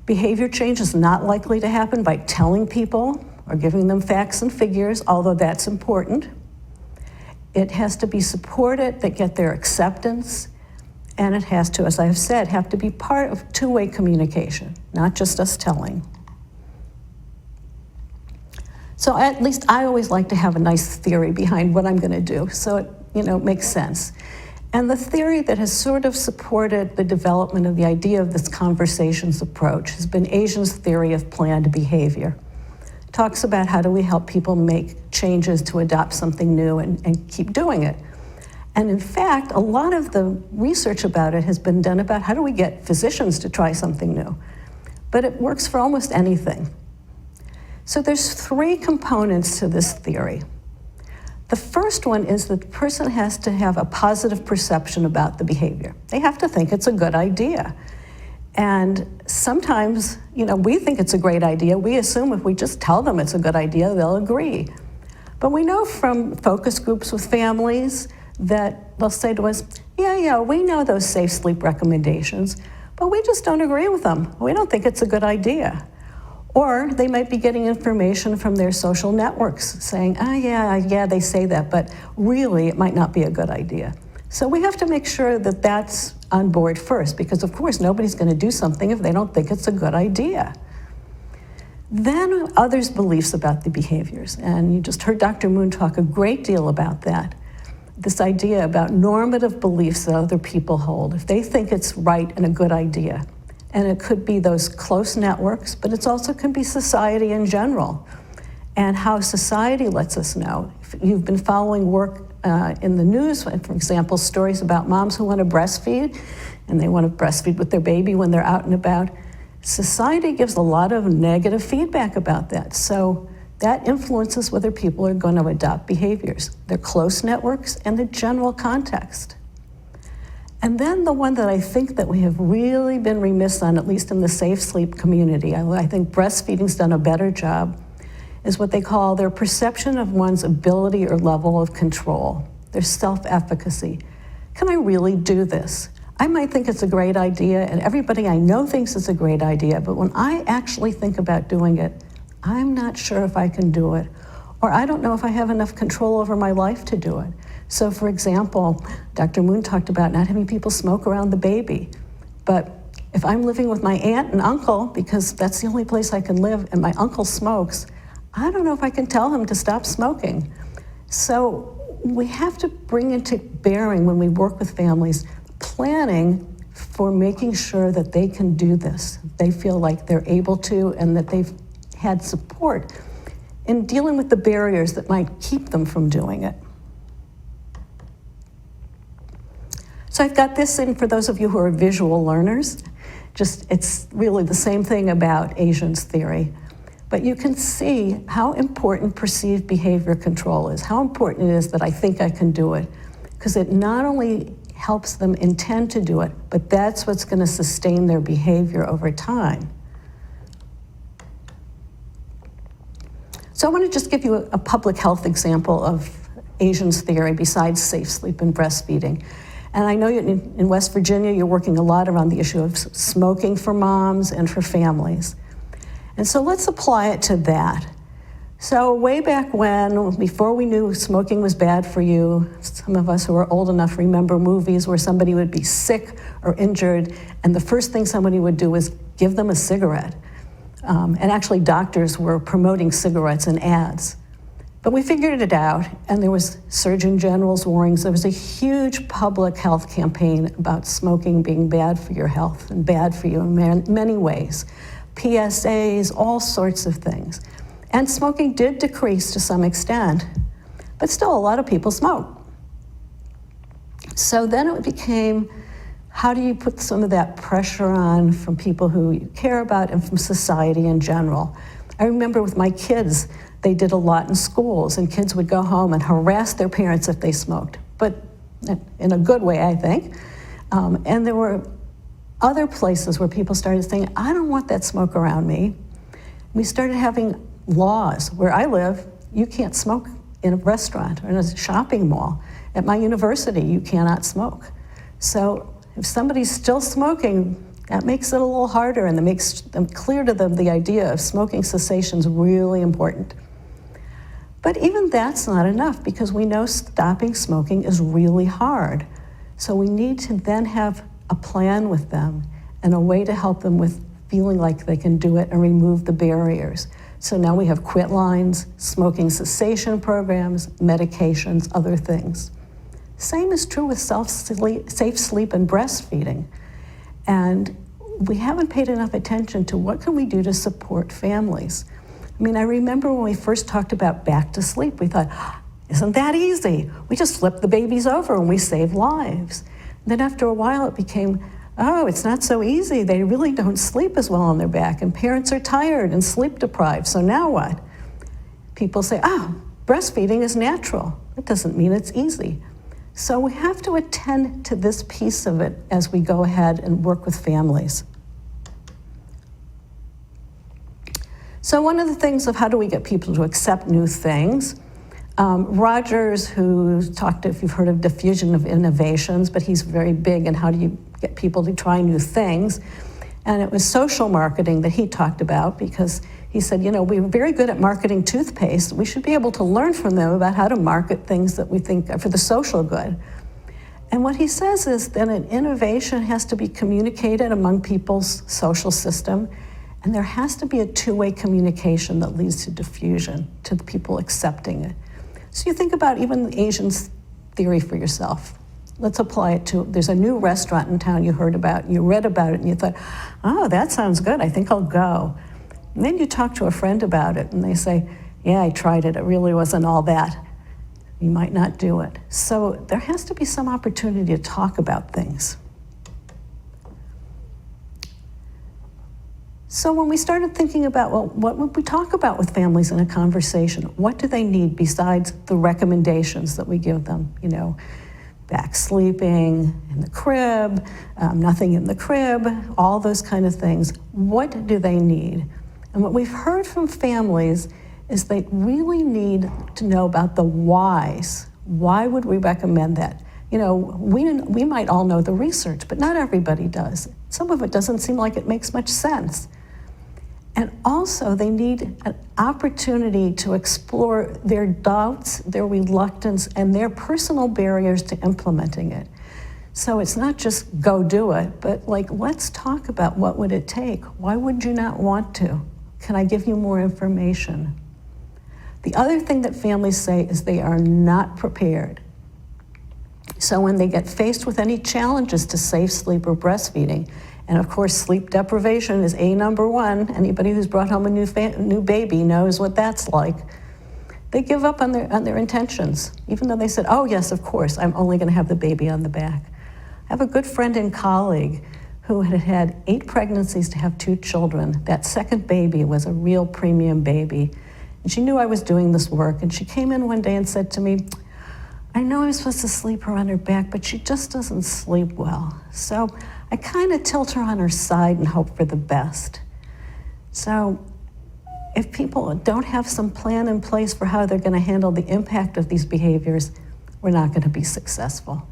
Behavior change is not likely to happen by telling people or giving them facts and figures, although that's important. It has to be supported, that get their acceptance, and it has to, as I've said, have to be part of two-way communication, not just us telling. So at least I always like to have a nice theory behind what I'm going to do, so it makes sense. And the theory that has sort of supported the development of the idea of this conversations approach has been Asians' theory of planned behavior. It talks about how do we help people make changes to adopt something new and keep doing it. And in fact, a lot of the research about it has been done about how do we get physicians to try something new. But it works for almost anything. So there's 3 components to this theory. The first one is that the person has to have a positive perception about the behavior. They have to think it's a good idea. And sometimes, we think it's a great idea. We assume if we just tell them it's a good idea, they'll agree. But we know from focus groups with families that they'll say to us, yeah, we know those safe sleep recommendations, but we just don't agree with them. We don't think it's a good idea. Or they might be getting information from their social networks saying, yeah, they say that, but really it might not be a good idea. So we have to make sure that that's on board first, because of course nobody's going to do something if they don't think it's a good idea. Then others' beliefs about the behaviors, and you just heard Dr. Moon talk a great deal about that. This idea about normative beliefs that other people hold, if they think it's right and a good idea. And it could be those close networks, but it also can be society in general, and how society lets us know. If you've been following work in the news, for example, stories about moms who want to breastfeed, and they want to breastfeed with their baby when they're out and about, society gives a lot of negative feedback about that. So that influences whether people are going to adopt behaviors, their close networks and the general context. And then the one that I think that we have really been remiss on, at least in the safe sleep community, I think breastfeeding's done a better job, is what they call their perception of one's ability or level of control, their self-efficacy. Can I really do this? I might think it's a great idea, and everybody I know thinks it's a great idea, but when I actually think about doing it, I'm not sure if I can do it, or I don't know if I have enough control over my life to do it. So for example, Dr. Moon talked about not having people smoke around the baby, but if I'm living with my aunt and uncle, because that's the only place I can live, and my uncle smokes, I don't know if I can tell him to stop smoking. So we have to bring into bearing, when we work with families, planning for making sure that they can do this. They feel like they're able to, and that they've had support in dealing with the barriers that might keep them from doing it. So I've got this in for those of you who are visual learners. It's really the same thing about Asians' theory. But you can see how important perceived behavior control is, how important it is that I think I can do it, because it not only helps them intend to do it, but that's what's going to sustain their behavior over time. So I want to just give you a public health example of Asians' theory besides safe sleep and breastfeeding. And I know in West Virginia, you're working a lot around the issue of smoking for moms and for families. And so let's apply it to that. So way back when, before we knew smoking was bad for you, some of us who are old enough remember movies where somebody would be sick or injured, and the first thing somebody would do is give them a cigarette. And actually doctors were promoting cigarettes in ads. But we figured it out, and there was Surgeon General's warnings. There was a huge public health campaign about smoking being bad for your health and bad for you in many ways. PSAs, all sorts of things. And smoking did decrease to some extent, but still a lot of people smoke. So then it became, how do you put some of that pressure on from people who you care about and from society in general? I remember with my kids, they did a lot in schools, and kids would go home and harass their parents if they smoked, but in a good way, I think. And there were other places where people started saying, I don't want that smoke around me. We started having laws. Where I live, you can't smoke in a restaurant or in a shopping mall. At my university, you cannot smoke. So if somebody's still smoking, that makes it a little harder, and it makes them clear to them the idea of smoking cessation is really important. But even that's not enough, because we know stopping smoking is really hard. So we need to then have a plan with them and a way to help them with feeling like they can do it and remove the barriers. So now we have quit lines, smoking cessation programs, medications, other things. Same is true with safe sleep and breastfeeding. And we haven't paid enough attention to what can we do to support families. I mean, I remember when we first talked about back to sleep, we thought, isn't that easy? We just flip the babies over and we save lives. And then after a while it became, oh, it's not so easy. They really don't sleep as well on their back, and parents are tired and sleep deprived. So now what? People say, oh, breastfeeding is natural. That doesn't mean it's easy. So we have to attend to this piece of it as we go ahead and work with families. So one of the things of how do we get people to accept new things, Rogers, who talked, if you've heard of diffusion of innovations, but he's very big in how do you get people to try new things. And it was social marketing that he talked about, because he said, you know, we were very good at marketing toothpaste. We should be able to learn from them about how to market things that we think are for the social good. And what he says is that an innovation has to be communicated among people's social system, and there has to be a two-way communication that leads to diffusion, to the people accepting it. So you think about even the Asian theory for yourself. Let's apply it to, there's a new restaurant in town you heard about, you read about it, and you thought, oh, that sounds good, I think I'll go. And then you talk to a friend about it, and they say, yeah, I tried it, it really wasn't all that. You might not do it. So there has to be some opportunity to talk about things. So when we started thinking about, well, what would we talk about with families in a conversation? What do they need besides the recommendations that we give them? You know, back sleeping, in the crib, nothing in the crib, all those kind of things. What do they need? And what we've heard from families is they really need to know about the whys. Why would we recommend that? You know, we might all know the research, but not everybody does. Some of it doesn't seem like it makes much sense. And also, they need an opportunity to explore their doubts, their reluctance, and their personal barriers to implementing it. So it's not just go do it, but like, let's talk about what would it take? Why would you not want to? Can I give you more information? The other thing that families say is they are not prepared. So when they get faced with any challenges to safe sleep or breastfeeding, and of course sleep deprivation is number one, anybody who's brought home a new baby knows what that's like, they give up on their intentions, even though they said, oh yes, of course, I'm only gonna have the baby on the back. I have a good friend and colleague who had had 8 pregnancies to have 2 children. That second baby was a real premium baby. And she knew I was doing this work, and she came in one day and said to me, I know I'm supposed to sleep her on her back, but she just doesn't sleep well. So I kind of tilt her on her side and hope for the best. So if people don't have some plan in place for how they're going to handle the impact of these behaviors, we're not going to be successful.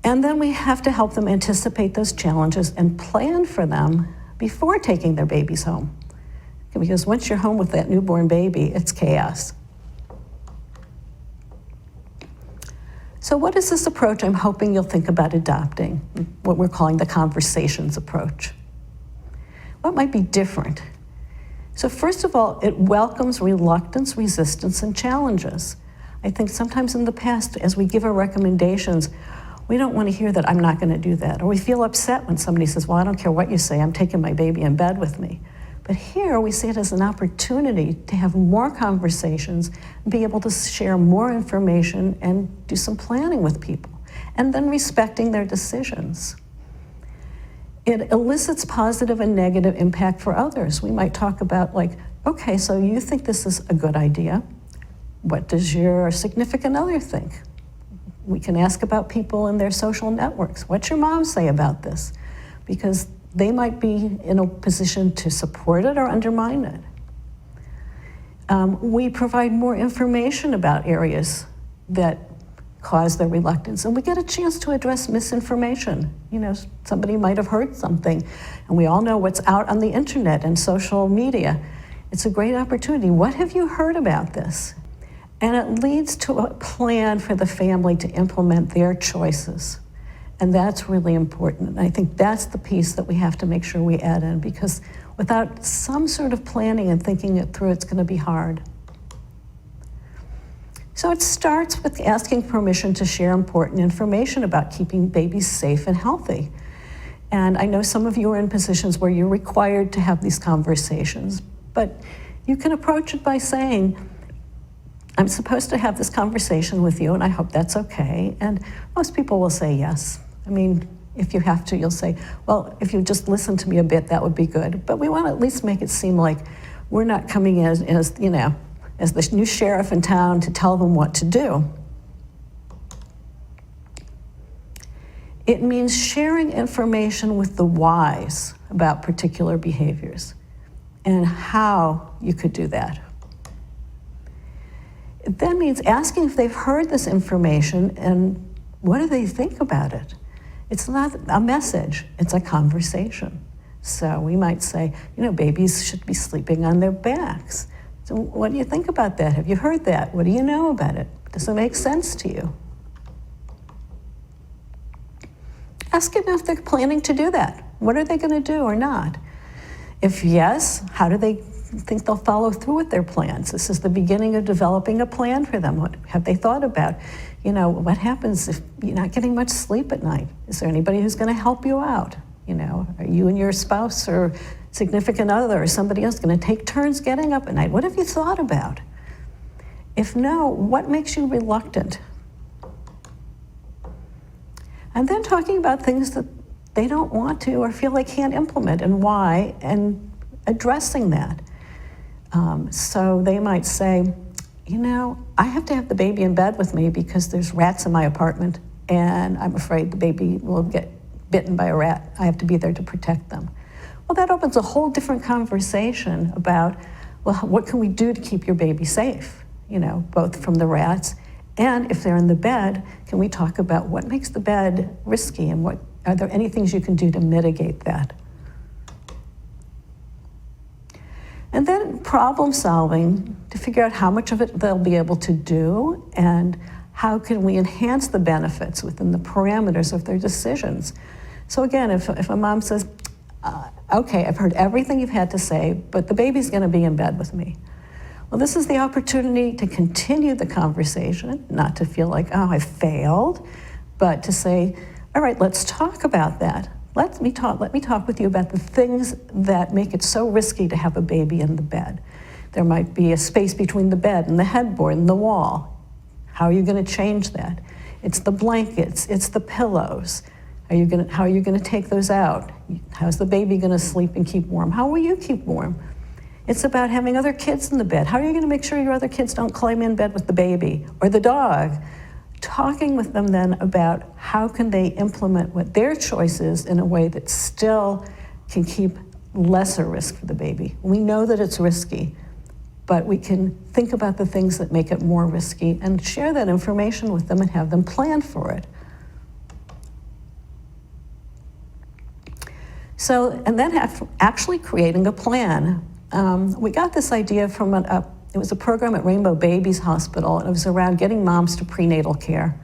And then we have to help them anticipate those challenges and plan for them before taking their babies home. Because once you're home with that newborn baby, it's chaos. So what is this approach I'm hoping you'll think about adopting, what we're calling the conversations approach? What might be different? So first of all, it welcomes reluctance, resistance, and challenges. I think sometimes in the past, as we give our recommendations, we don't want to hear that I'm not going to do that, or we feel upset when somebody says, well, I don't care what you say, I'm taking my baby in bed with me. But here we see it as an opportunity to have more conversations, be able to share more information and do some planning with people, and then respecting their decisions. It elicits positive and negative impact for others. We might talk about like, okay, so you think this is a good idea. What does your significant other think? We can ask about people in their social networks. What's your mom say about this? Because they might be in a position to support it or undermine it. We provide more information about areas that cause their reluctance, and we get a chance to address misinformation. You know, somebody might have heard something, and we all know what's out on the internet and social media. It's a great opportunity. What have you heard about this? And it leads to a plan for the family to implement their choices. And that's really important. And I think that's the piece that we have to make sure we add in, because without some sort of planning and thinking it through, it's going to be hard. So it starts with asking permission to share important information about keeping babies safe and healthy. And I know some of you are in positions where you're required to have these conversations, but you can approach it by saying, I'm supposed to have this conversation with you, and I hope that's okay. And most people will say yes. I mean, if you have to, you'll say, well, if you just listen to me a bit, that would be good. But we want to at least make it seem like we're not coming in as the new sheriff in town to tell them what to do. It means sharing information with the whys about particular behaviors and how you could do that. It then means asking if they've heard this information and what do they think about it. It's not a message, it's a conversation. So we might say, babies should be sleeping on their backs. So what do you think about that? Have you heard that? What do you know about it? Does it make sense to you? Ask them if they're planning to do that. What are they going to do or not? If yes, how do they think they'll follow through with their plans? This is the beginning of developing a plan for them. What have they thought about? What happens if you're not getting much sleep at night? Is there anybody who's going to help you out? Are you and your spouse or significant other or somebody else going to take turns getting up at night? What have you thought about? If no, what makes you reluctant? And then talking about things that they don't want to or feel they can't implement and why, and addressing that. So they might say, I have to have the baby in bed with me because there's rats in my apartment and I'm afraid the baby will get bitten by a rat. I have to be there to protect them. Well, that opens a whole different conversation about, well, what can we do to keep your baby safe, both from the rats, and if they're in the bed, can we talk about what makes the bed risky and are there any things you can do to mitigate that? And then problem solving to figure out how much of it they'll be able to do and how can we enhance the benefits within the parameters of their decisions. So again, if a mom says, okay, I've heard everything you've had to say, but the baby's going to be in bed with me. Well, this is the opportunity to continue the conversation, not to feel like, oh, I failed, but to say, all right, let's talk about that. Let me talk with you about the things that make it so risky to have a baby in the bed. There might be a space between the bed and the headboard and the wall. How are you going to change that? It's the blankets, it's the pillows. How are you going to take those out? How's the baby going to sleep and keep warm? How will you keep warm? It's about having other kids in the bed. How are you going to make sure your other kids don't climb in bed with the baby or the dog? Talking with them then about how can they implement what their choice is in a way that still can keep lesser risk for the baby. We know that it's risky, but we can think about the things that make it more risky and share that information with them and have them plan for it. So, and then actually creating a plan. We got this idea from it was a program at Rainbow Babies Hospital, and it was around getting moms to prenatal care.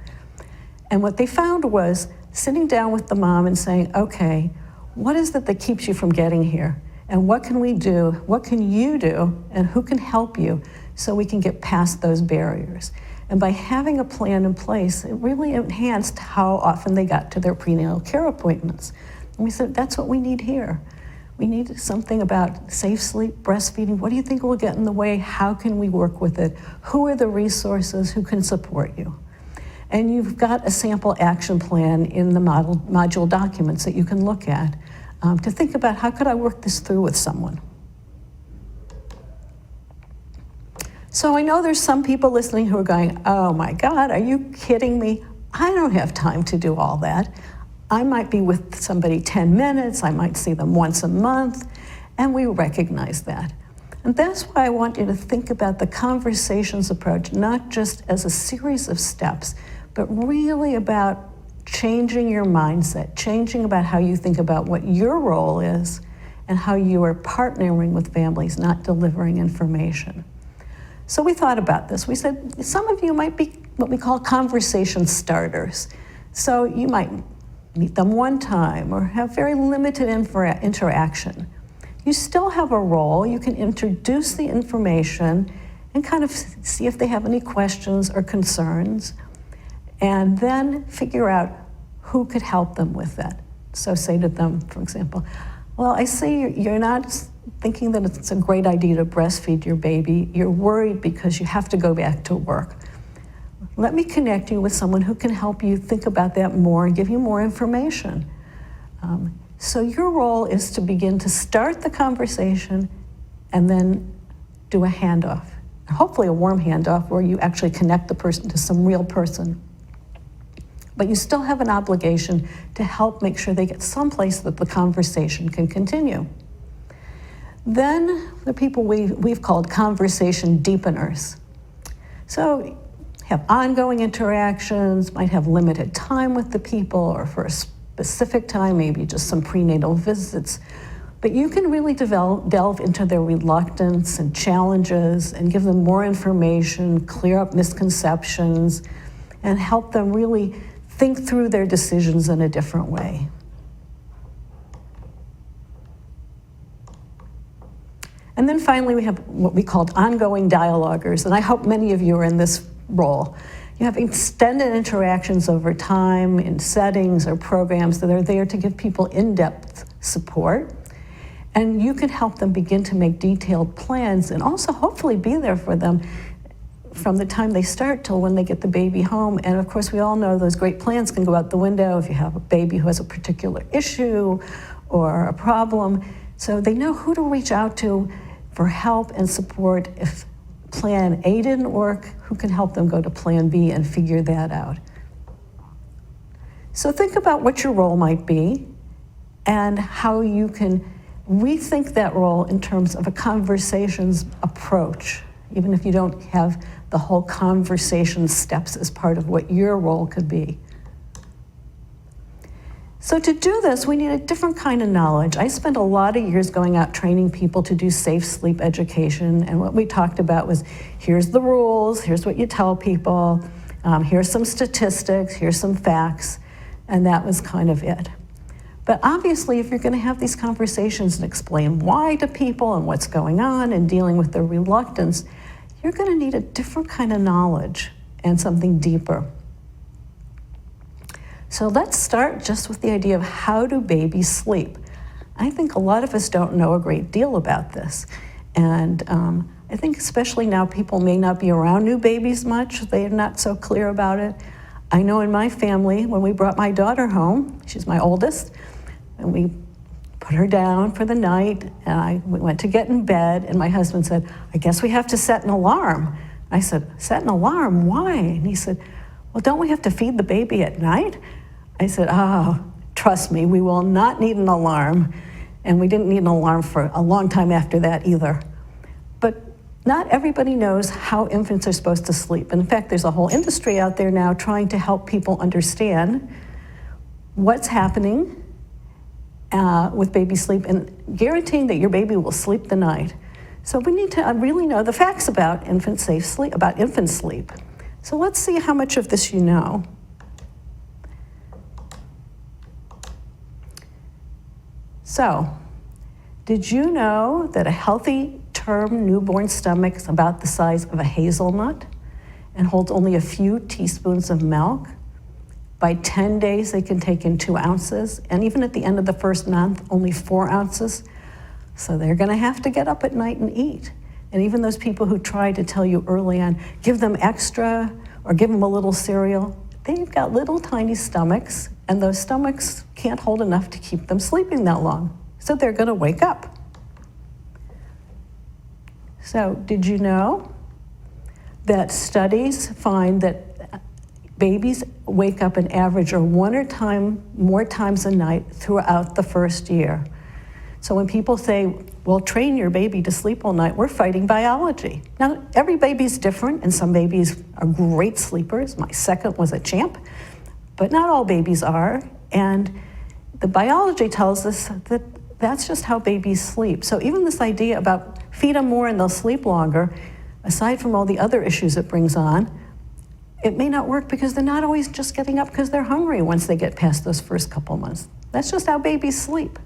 And what they found was sitting down with the mom and saying, okay, what is it that keeps you from getting here? And what can we do? What can you do? And who can help you so we can get past those barriers? And by having a plan in place, it really enhanced how often they got to their prenatal care appointments. And we said, that's what we need here. We need something about safe sleep, breastfeeding. What do you think will get in the way? How can we work with it? Who are the resources? Who can support you? And you've got a sample action plan in the module documents that you can look at to think about how could I work this through with someone. So I know there's some people listening who are going, oh my God, are you kidding me? I don't have time to do all that. I might be with somebody 10 minutes, I might see them once a month, and we recognize that. And that's why I want you to think about the conversations approach, not just as a series of steps, but really about changing your mindset, changing about how you think about what your role is and how you are partnering with families, not delivering information. So we thought about this. We said, some of you might be what we call conversation starters. So you might meet them one time or have very limited interaction. you still have a role. You can introduce the information and kind of see if they have any questions or concerns, and then figure out who could help them with that. So say to them, for example, well, I see you're not thinking that it's a great idea to breastfeed your baby. You're worried because you have to go back to work. Let me connect you with someone who can help you think about that more and give you more information. So your role is to begin to start the conversation and then do a handoff. Hopefully a warm handoff where you actually connect the person to some real person. But you still have an obligation to help make sure they get someplace that the conversation can continue. Then the people we've called conversation deepeners. So have ongoing interactions, might have limited time with the people or for a specific time, maybe just some prenatal visits. But you can really delve into their reluctance and challenges and give them more information, clear up misconceptions, and help them really think through their decisions in a different way. And then finally, we have what we called ongoing dialoguers, and I hope many of you are in this role. You have extended interactions over time in settings or programs that are there to give people in-depth support. And you can help them begin to make detailed plans and also hopefully be there for them from the time they start till when they get the baby home. And of course, we all know those great plans can go out the window if you have a baby who has a particular issue or a problem. So they know who to reach out to for help and support. If plan A didn't work, who can help them go to plan B and figure that out? So think about what your role might be and how you can rethink that role in terms of a conversations approach, even if you don't have the whole conversation steps as part of what your role could be. So to do this, we need a different kind of knowledge. I spent a lot of years going out training people to do safe sleep education, and what we talked about was, here's the rules, here's what you tell people, here's some statistics, here's some facts, and that was kind of it. But obviously, if you're going to have these conversations and explain why to people and what's going on and dealing with their reluctance, you're going to need a different kind of knowledge and something deeper. So let's start just with the idea of how do babies sleep. I think a lot of us don't know a great deal about this. And I think especially now people may not be around new babies much. They're not so clear about it. I know in my family, when we brought my daughter home, she's my oldest, and we put her down for the night, and we went to get in bed, and my husband said, I guess we have to set an alarm. I said, set an alarm? Why? And he said, well, don't we have to feed the baby at night? I said, oh, trust me, we will not need an alarm. And we didn't need an alarm for a long time after that either. But not everybody knows how infants are supposed to sleep. And in fact, there's a whole industry out there now trying to help people understand what's happening with baby sleep and guaranteeing that your baby will sleep the night. So we need to really know the facts about infant sleep. So let's see how much of this you know. So, did you know that a healthy term newborn stomach is about the size of a hazelnut and holds only a few teaspoons of milk? By 10 days, they can take in 2 ounces, and even at the end of the first month, only 4 ounces. So they're gonna have to get up at night and eat. And even those people who try to tell you early on, give them extra or give them a little cereal, they've got little tiny stomachs, and those stomachs can't hold enough to keep them sleeping that long. So they're gonna wake up. So did you know that studies find that babies wake up an average of 1 or more times a night throughout the first year? So when people say, well, train your baby to sleep all night, we're fighting biology. Now, every baby's different, and some babies are great sleepers. My second was a champ, but not all babies are. And the biology tells us that that's just how babies sleep. So even this idea about feed them more and they'll sleep longer, aside from all the other issues it brings on, it may not work because they're not always just getting up because they're hungry once they get past those first couple months. That's just how babies sleep.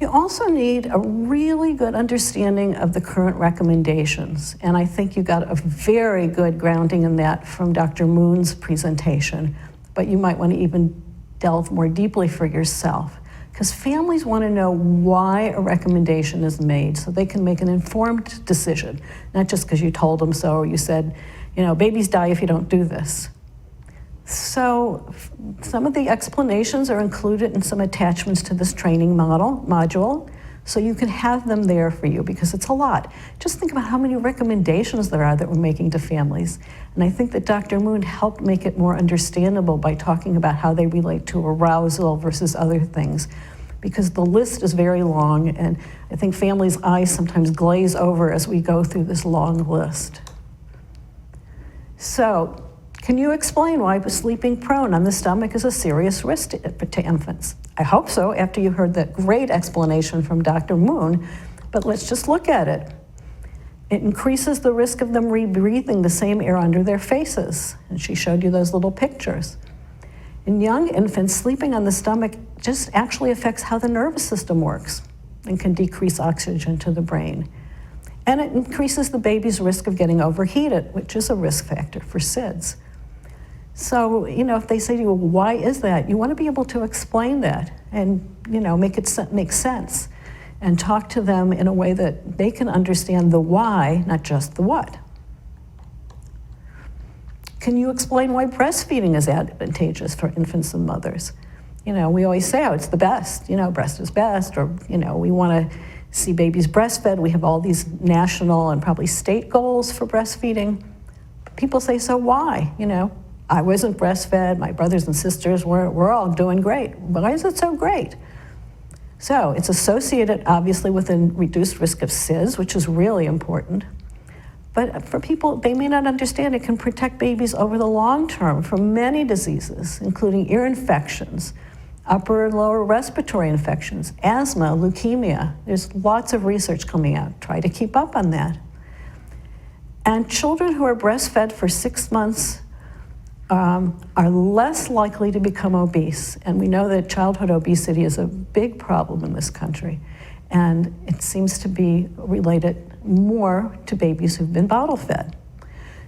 You also need a really good understanding of the current recommendations, and I think you got a very good grounding in that from Dr. Moon's presentation, but you might want to even delve more deeply for yourself, because families want to know why a recommendation is made so they can make an informed decision, not just because you told them so or you said, you know, babies die if you don't do this. So some of the explanations are included in some attachments to this training module, so you can have them there for you because it's a lot. Just think about how many recommendations there are that we're making to families. And I think that Dr. Moon helped make it more understandable by talking about how they relate to arousal versus other things, because the list is very long, and I think families' eyes sometimes glaze over as we go through this long list. So, can you explain why sleeping prone on the stomach is a serious risk to infants? I hope so, after you heard that great explanation from Dr. Moon, but let's just look at it. It increases the risk of them rebreathing the same air under their faces, and she showed you those little pictures. In young infants, sleeping on the stomach just actually affects how the nervous system works and can decrease oxygen to the brain. And it increases the baby's risk of getting overheated, which is a risk factor for SIDS. So, you know, if they say to you, well, why is that? You want to be able to explain that and, you know, make it make sense and talk to them in a way that they can understand the why, not just the what. Can you explain why breastfeeding is advantageous for infants and mothers? You know, we always say, oh, it's the best, you know, breast is best, or, you know, we want to see babies breastfed. We have all these national and probably state goals for breastfeeding. People say, so why? You know, I wasn't breastfed, my brothers and sisters we're all doing great. Why is it so great? So it's associated, obviously, with a reduced risk of SIDS, which is really important. But for people, they may not understand it can protect babies over the long term from many diseases, including ear infections, upper and lower respiratory infections, asthma, leukemia. There's lots of research coming out. Try to keep up on that. And children who are breastfed for 6 months are less likely to become obese. And we know that childhood obesity is a big problem in this country. And it seems to be related more to babies who've been bottle fed.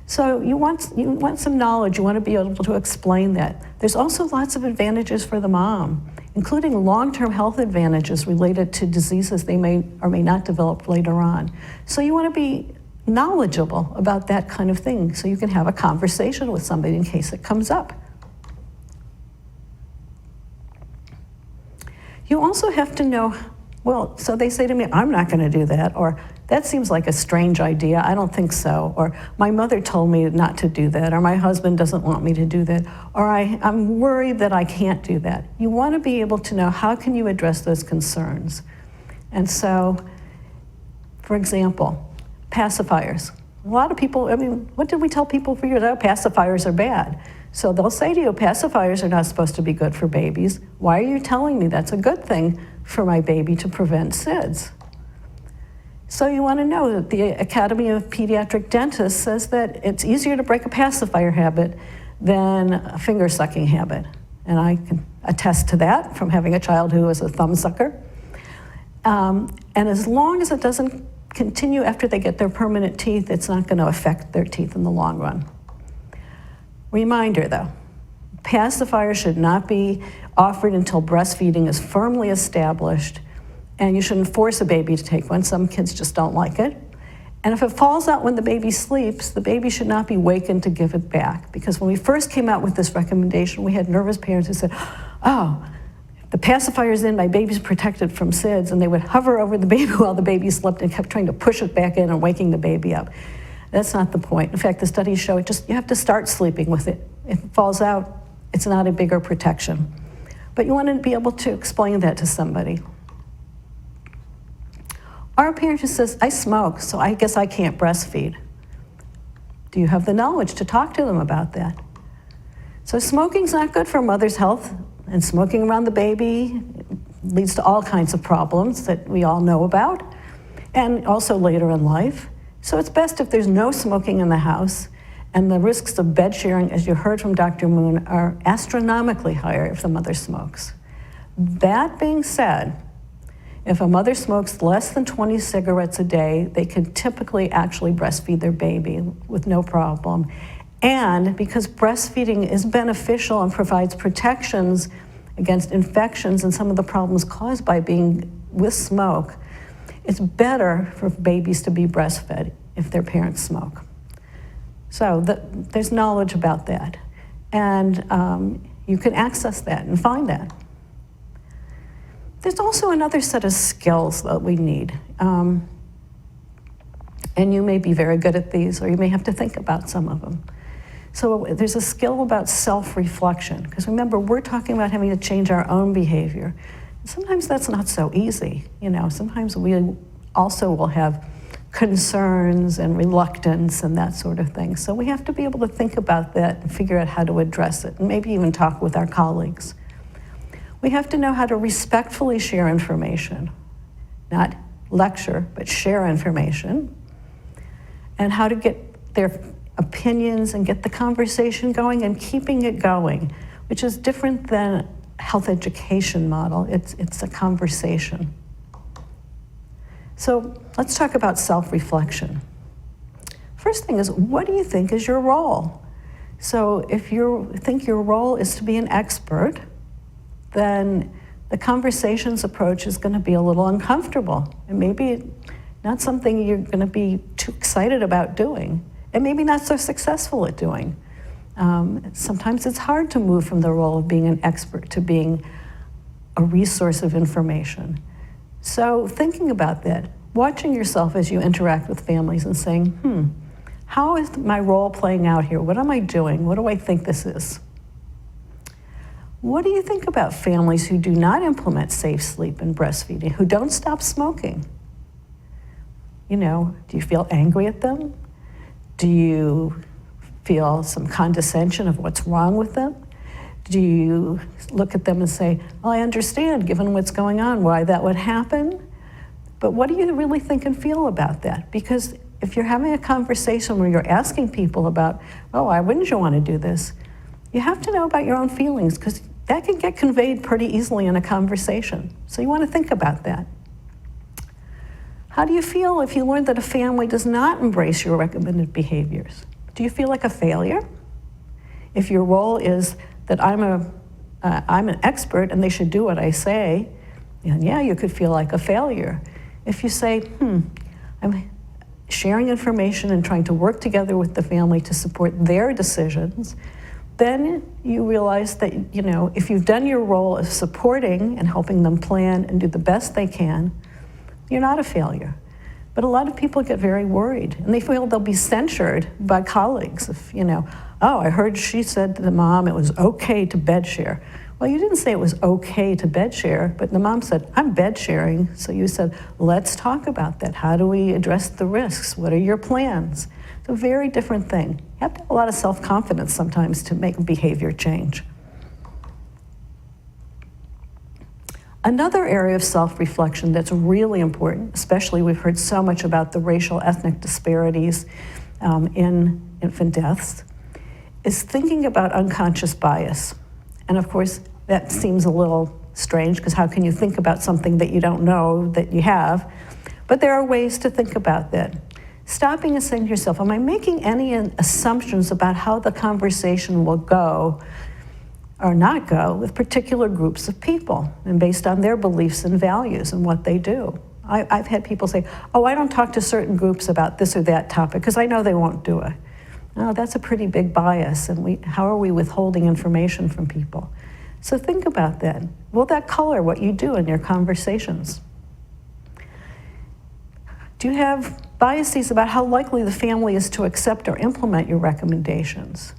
So you want some knowledge, you want to be able to explain that. There's also lots of advantages for the mom, including long-term health advantages related to diseases they may or may not develop later on. So you want to be knowledgeable about that kind of thing so you can have a conversation with somebody in case it comes up. You also have to know, well, so they say to me, I'm not going to do that, or that seems like a strange idea, I don't think so, or my mother told me not to do that, or my husband doesn't want me to do that, or I'm worried that I can't do that. You want to be able to know how can you address those concerns. And so, for example, pacifiers. A lot of people, I mean, what did we tell people for years? Oh, pacifiers are bad. So they'll say to you, pacifiers are not supposed to be good for babies. Why are you telling me that's a good thing for my baby to prevent SIDS? So you want to know that the Academy of Pediatric Dentists says that it's easier to break a pacifier habit than a finger-sucking habit. And I can attest to that from having a child who is a thumb sucker. And as long as it doesn't continue after they get their permanent teeth, it's not going to affect their teeth in the long run. Reminder though, pacifiers should not be offered until breastfeeding is firmly established, and you shouldn't force a baby to take one. Some kids just don't like it. And if it falls out when the baby sleeps, the baby should not be wakened to give it back, because when we first came out with this recommendation, we had nervous parents who said, oh, the pacifier's in, my baby's protected from SIDS, and they would hover over the baby while the baby slept and kept trying to push it back in and waking the baby up. That's not the point. In fact, the studies show you have to start sleeping with it. If it falls out, it's not a bigger protection. But you want to be able to explain that to somebody. Our parent who says, I smoke, so I guess I can't breastfeed. Do you have the knowledge to talk to them about that? So smoking's not good for a mother's health, and smoking around the baby leads to all kinds of problems that we all know about, and also later in life. So it's best if there's no smoking in the house, and the risks of bed sharing, as you heard from Dr. Moon, are astronomically higher if the mother smokes. That being said, If a mother smokes less than 20 cigarettes a day, they can typically actually breastfeed their baby with no problem. And because breastfeeding is beneficial and provides protections against infections and some of the problems caused by being with smoke, it's better for babies to be breastfed if their parents smoke. So there's knowledge about that. And you can access that and find that. There's also another set of skills that we need. And you may be very good at these, or you may have to think about some of them. So there's a skill about self-reflection, because remember, we're talking about having to change our own behavior. Sometimes that's not so easy. Sometimes we also will have concerns and reluctance and that sort of thing. So we have to be able to think about that and figure out how to address it, and maybe even talk with our colleagues. We have to know how to respectfully share information, not lecture, but share information, and how to get their opinions and get the conversation going and keeping it going, which is different than health education model. It's a conversation. So let's talk about self-reflection. First thing is, what do you think is your role? So if you think your role is to be an expert, then the conversations approach is going to be a little uncomfortable, and maybe not something you're going to be too excited about doing, and maybe not so successful at doing. Sometimes it's hard to move from the role of being an expert to being a resource of information. So thinking about that, watching yourself as you interact with families and saying, how is my role playing out here? What am I doing? What do I think this is? What do you think about families who do not implement safe sleep and breastfeeding, who don't stop smoking? Do you feel angry at them? Do you feel some condescension of what's wrong with them? Do you look at them and say, well, I understand, given what's going on, why that would happen? But what do you really think and feel about that? Because if you're having a conversation where you're asking people about, oh, why wouldn't you want to do this? You have to know about your own feelings, because that can get conveyed pretty easily in a conversation. So you want to think about that. How do you feel if you learn that a family does not embrace your recommended behaviors? Do you feel like a failure? If your role is that I'm an expert and they should do what I say, and yeah, you could feel like a failure. If you say, I'm sharing information and trying to work together with the family to support their decisions, then you realize that, if you've done your role of supporting and helping them plan and do the best they can, you're not a failure. But a lot of people get very worried, and they feel they'll be censured by colleagues if, oh, I heard she said to the mom it was okay to bed share. Well, you didn't say it was okay to bed share, but the mom said, I'm bed sharing. So you said, let's talk about that. How do we address the risks? What are your plans? It's a very different thing. You have to have a lot of self-confidence sometimes to make a behavior change. Another area of self-reflection that's really important, especially we've heard so much about the racial ethnic disparities in infant deaths, is thinking about unconscious bias. And of course, that seems a little strange, because how can you think about something that you don't know that you have? But there are ways to think about that. Stopping and saying to yourself, am I making any assumptions about how the conversation will go or not go with particular groups of people and based on their beliefs and values and what they do? I've had people say, oh, I don't talk to certain groups about this or that topic because I know they won't do it. No, that's a pretty big bias, and how are we withholding information from people? So think about that. Will that color what you do in your conversations? Do you have biases about how likely the family is to accept or implement your recommendations?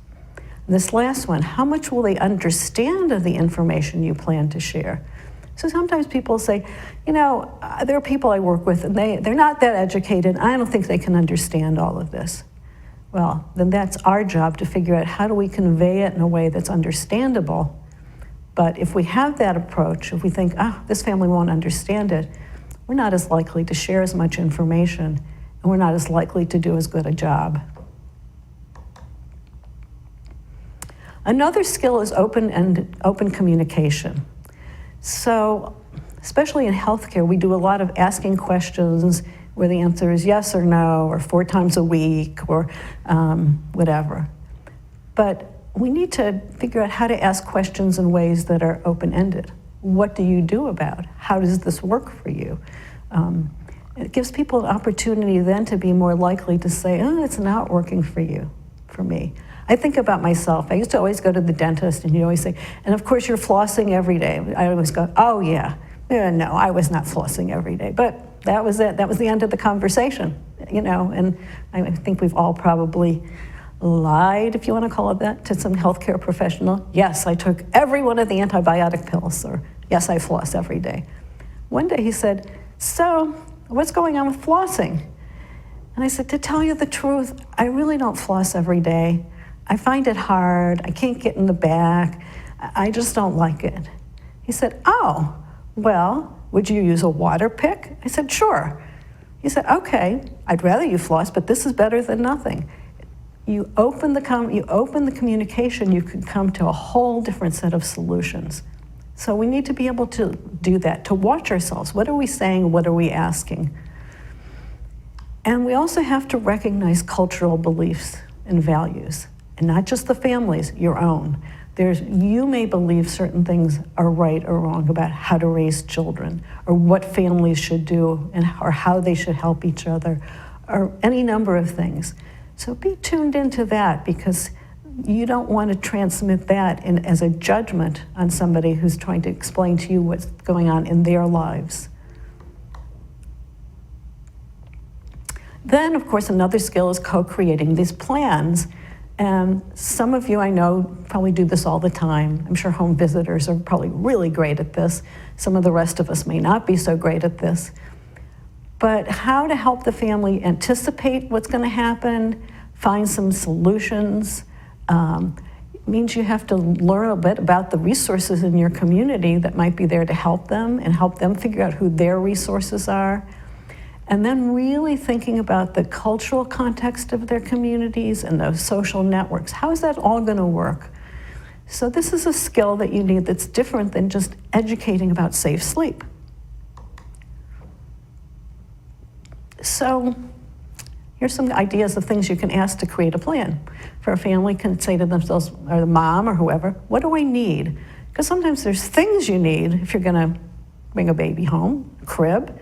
And this last one, how much will they understand of the information you plan to share? So sometimes people say, there are people I work with and they're not that educated. I don't think they can understand all of this. Well, then that's our job to figure out how do we convey it in a way that's understandable. But if we have that approach, if we think, this family won't understand it, we're not as likely to share as much information, and we're not as likely to do as good a job. Another skill is open communication. So especially in healthcare, we do a lot of asking questions where the answer is yes or no, or 4 times a week, or whatever. But we need to figure out how to ask questions in ways that are open-ended. What do you do about it? How does this work for you? It gives people an opportunity then to be more likely to say, oh, it's not working for you, for me. I think about myself. I used to always go to the dentist, and you always say, and of course you're flossing every day. I always go, oh yeah. No, I was not flossing every day. But that was it. That was the end of the conversation, you know, and I think we've all probably lied, if you want to call it that, to some healthcare professional. Yes, I took every one of the antibiotic pills, or yes, I floss every day. One day he said, so what's going on with flossing? And I said, to tell you the truth, I really don't floss every day. I find it hard. I can't get in the back. I just don't like it. He said, oh, well, would you use a water pick? I said, sure. He said, okay, I'd rather you floss, but this is better than nothing. You open the communication, you can come to a whole different set of solutions. So we need to be able to do that, to watch ourselves. What are we saying? What are we asking? And we also have to recognize cultural beliefs and values, and not just the family's, your own. You may believe certain things are right or wrong about how to raise children, or what families should do, or how they should help each other, or any number of things. So be tuned into that, because you don't want to transmit that as a judgment on somebody who's trying to explain to you what's going on in their lives. Then, of course, another skill is co-creating these plans. And some of you I know probably do this all the time. I'm sure home visitors are probably really great at this. Some of the rest of us may not be so great at this. But how to help the family anticipate what's going to happen, find some solutions, means you have to learn a bit about the resources in your community that might be there to help them, and help them figure out who their resources are. And then really thinking about the cultural context of their communities and those social networks. How is that all going to work? So this is a skill that you need that's different than just educating about safe sleep. So here's some ideas of things you can ask to create a plan. For a family can say to themselves, or the mom or whoever, what do I need? Because sometimes there's things you need if you're going to bring a baby home, a crib.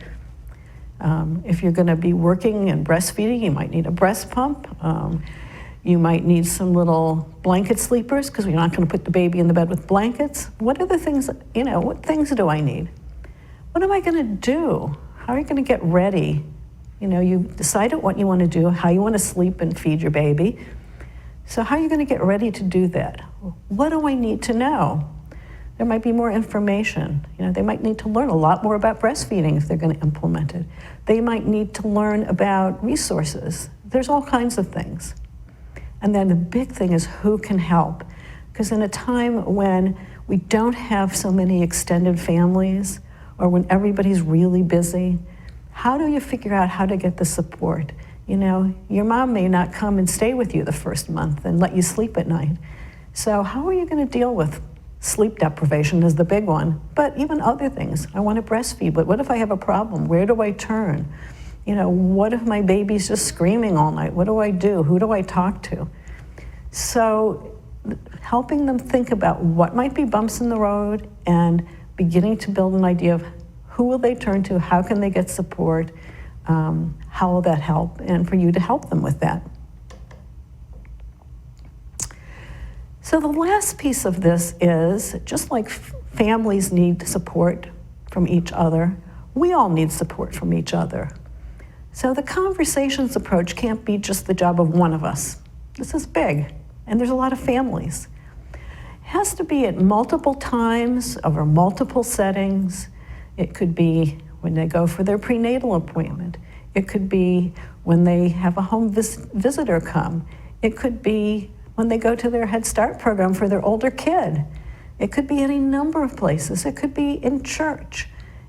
If you're going to be working and breastfeeding, you might need a breast pump. You might need some little blanket sleepers, because you're not going to put the baby in the bed with blankets. What are the things, what things do I need? What am I going to do? How are you going to get ready? You decided what you want to do, how you want to sleep and feed your baby. So how are you going to get ready to do that? What do I need to know? There might be more information. They might need to learn a lot more about breastfeeding if they're going to implement it. They might need to learn about resources. There's all kinds of things. And then the big thing is who can help. Because in a time when we don't have so many extended families, or when everybody's really busy, how do you figure out how to get the support? Your mom may not come and stay with you the first month and let you sleep at night. So how are you going to deal with sleep deprivation is the big one, but even other things. I want to breastfeed, but what if I have a problem? Where do I turn? What if my baby's just screaming all night? What do I do? Who do I talk to? So helping them think about what might be bumps in the road, and beginning to build an idea of who will they turn to, how can they get support, how will that help, and for you to help them with that. So the last piece of this is, just like families need support from each other, we all need support from each other. So the conversations approach can't be just the job of one of us. This is big, and there's a lot of families. It has to be at multiple times, over multiple settings. It could be when they go for their prenatal appointment. It could be when they have a home visitor come. It could be when they go to their Head Start program for their older kid. It could be any number of places. It could be in church.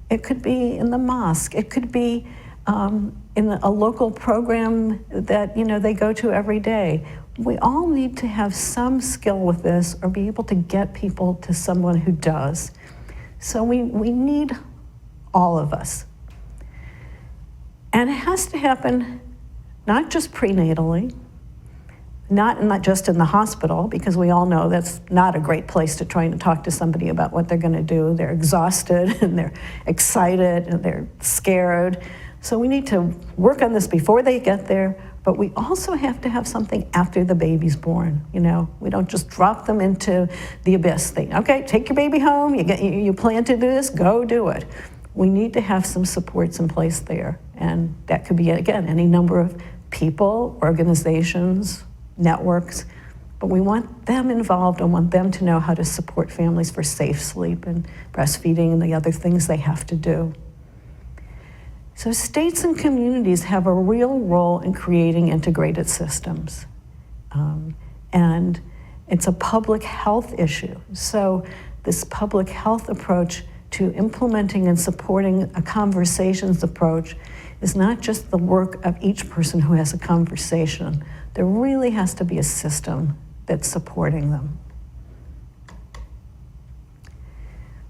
It could be in the mosque. It could be in a local program that they go to every day. We all need to have some skill with this, or be able to get people to someone who does. So we need all of us. And it has to happen not just prenatally, not just in the hospital, because we all know that's not a great place to try and talk to somebody about what they're going to do. They're exhausted and they're excited and they're scared. So we need to work on this before they get there, but we also have to have something after the baby's born. You know, we don't just drop them into the abyss. Okay, take your baby home, you plan to do this, go do it. We need to have some supports in place there. And that could be, again, any number of people, organizations, networks, but we want them involved and want them to know how to support families for safe sleep and breastfeeding and the other things they have to do. So states and communities have a real role in creating integrated systems. And it's a public health issue. So this public health approach to implementing and supporting a conversations approach is not just the work of each person who has a conversation. There really has to be a system that's supporting them.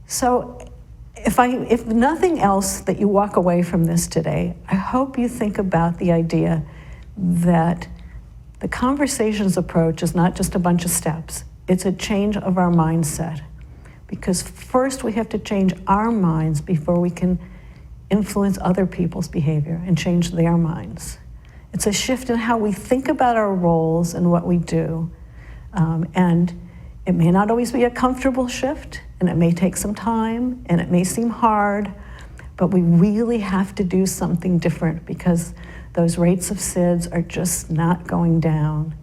So if nothing else that you walk away from this today, I hope you think about the idea that the conversations approach is not just a bunch of steps. It's a change of our mindset. Because first we have to change our minds before we can influence other people's behavior and change their minds. It's a shift in how we think about our roles and what we do. And it may not always be a comfortable shift, and it may take some time, and it may seem hard, but we really have to do something different because those rates of SIDS are just not going down.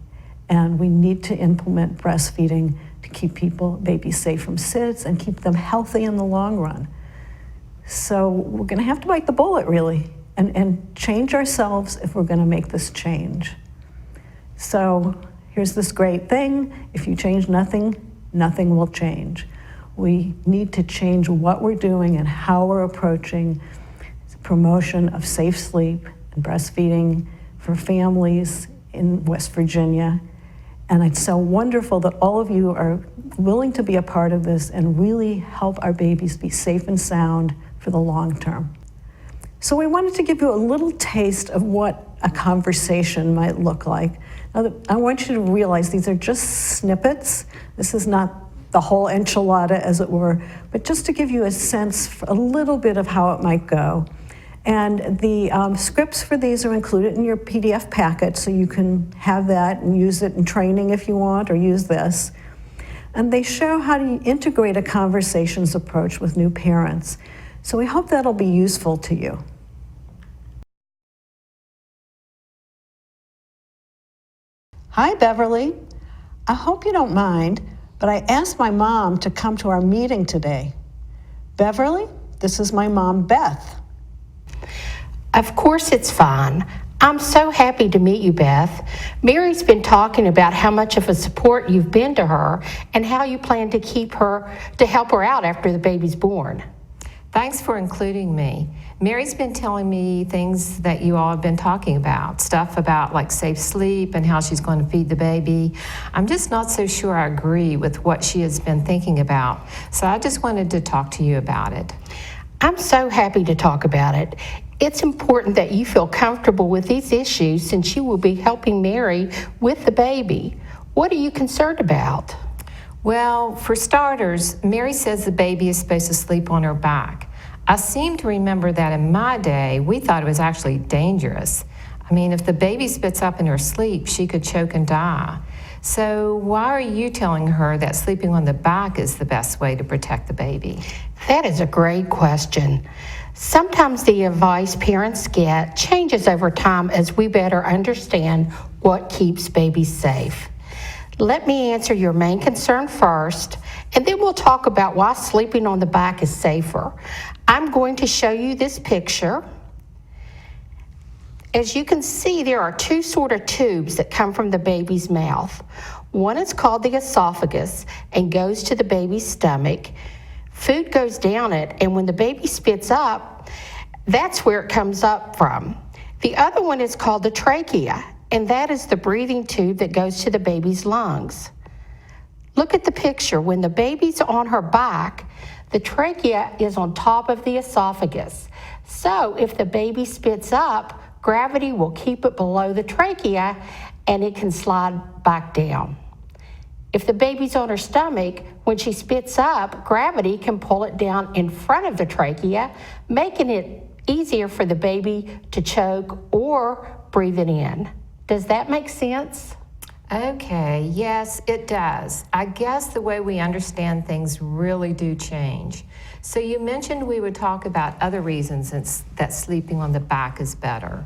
And we need to implement breastfeeding to keep babies safe from SIDS and keep them healthy in the long run. So we're gonna have to bite the bullet, really, and change ourselves if we're gonna make this change. So here's this great thing: if you change nothing, nothing will change. We need to change what we're doing and how we're approaching the promotion of safe sleep and breastfeeding for families in West Virginia. And it's so wonderful that all of you are willing to be a part of this and really help our babies be safe and sound for the long term. So we wanted to give you a little taste of what a conversation might look like. Now, I want you to realize these are just snippets. This is not the whole enchilada, as it were, but just to give you a sense, a little bit of how it might go. And the scripts for these are included in your PDF packet, so you can have that and use it in training if you want, or use this. And they show how to integrate a conversations approach with new parents. So we hope that'll be useful to you. Hi, Beverly. I hope you don't mind, but I asked my mom to come to our meeting today. Beverly, this is my mom, Beth. Of course it's fine. I'm so happy to meet you, Beth. Mary's been talking about how much of a support you've been to her and how you plan to help her out after the baby's born. Thanks for including me. Mary's been telling me things that you all have been talking about, stuff about like safe sleep and how she's going to feed the baby. I'm just not so sure I agree with what she has been thinking about, so I just wanted to talk to you about it. I'm so happy to talk about it. It's important that you feel comfortable with these issues since you will be helping Mary with the baby. What are you concerned about? Well, for starters, Mary says the baby is supposed to sleep on her back. I seem to remember that in my day, we thought it was actually dangerous. I mean, if the baby spits up in her sleep, she could choke and die. So why are you telling her that sleeping on the back is the best way to protect the baby? That is a great question. Sometimes the advice parents get changes over time as we better understand what keeps babies safe. Let me answer your main concern first, and then we'll talk about why sleeping on the back is safer. I'm going to show you this picture. As you can see, there are two sort of tubes that come from the baby's mouth. One is called the esophagus and goes to the baby's stomach. Food goes down it, and when the baby spits up, that's where it comes up from. The other one is called the trachea, and that is the breathing tube that goes to the baby's lungs. Look at the picture. When the baby's on her back, The trachea is on top of the esophagus. So if the baby spits up, gravity will keep it below the trachea and it can slide back down. If the baby's on her stomach, when she spits up, gravity can pull it down in front of the trachea, making it easier for the baby to choke or breathe it in. Does that make sense? Okay, yes, it does. I guess the way we understand things really do change. So you mentioned we would talk about other reasons that sleeping on the back is better.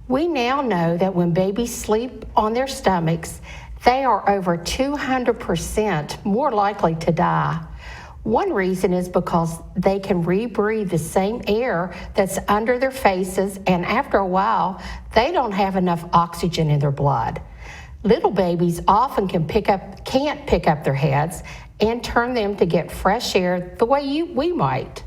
We now know that when babies sleep on their stomachs, they are over 200% more likely to die. One reason is because they can rebreathe the same air that's under their faces, and after a while, they don't have enough oxygen in their blood. Little babies often can't pick up their heads and turn them to get fresh air the way we might.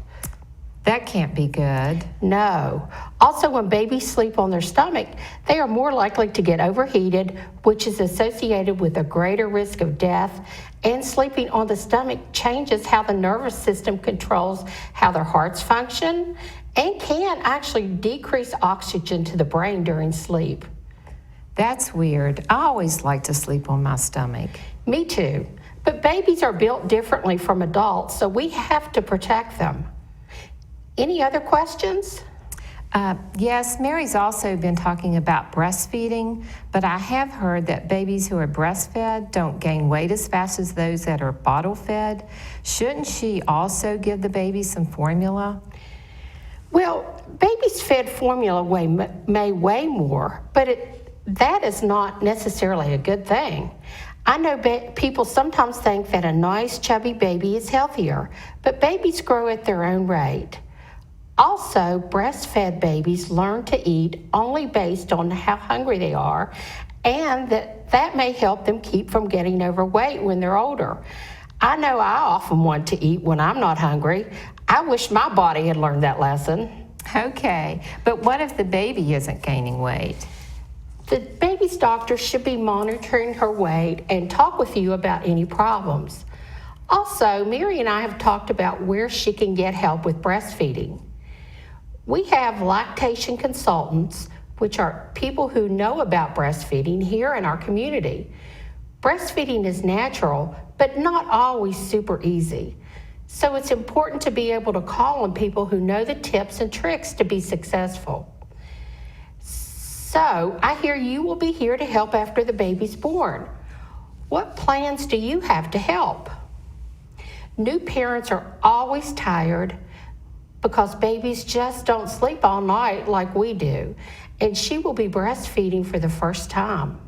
That can't be good. No. Also, when babies sleep on their stomach, they are more likely to get overheated, which is associated with a greater risk of death. And sleeping on the stomach changes how the nervous system controls how their hearts function and can actually decrease oxygen to the brain during sleep. That's weird. I always like to sleep on my stomach. Me too. But babies are built differently from adults, so we have to protect them. Any other questions? Yes, Mary's also been talking about breastfeeding, but I have heard that babies who are breastfed don't gain weight as fast as those that are bottle fed. Shouldn't she also give the baby some formula? Well, babies fed formula may weigh more, but that is not necessarily a good thing. I know people sometimes think that a nice chubby baby is healthier, but babies grow at their own rate. Also, breastfed babies learn to eat only based on how hungry they are, and that may help them keep from getting overweight when they're older. I know I often want to eat when I'm not hungry. I wish my body had learned that lesson. Okay, but what if the baby isn't gaining weight? The baby's doctor should be monitoring her weight and talk with you about any problems. Also, Mary and I have talked about where she can get help with breastfeeding. We have lactation consultants, which are people who know about breastfeeding here in our community. Breastfeeding is natural, but not always super easy. So it's important to be able to call on people who know the tips and tricks to be successful. So I hear you will be here to help after the baby's born. What plans do you have to help? New parents are always tired because babies just don't sleep all night like we do, and she will be breastfeeding for the first time.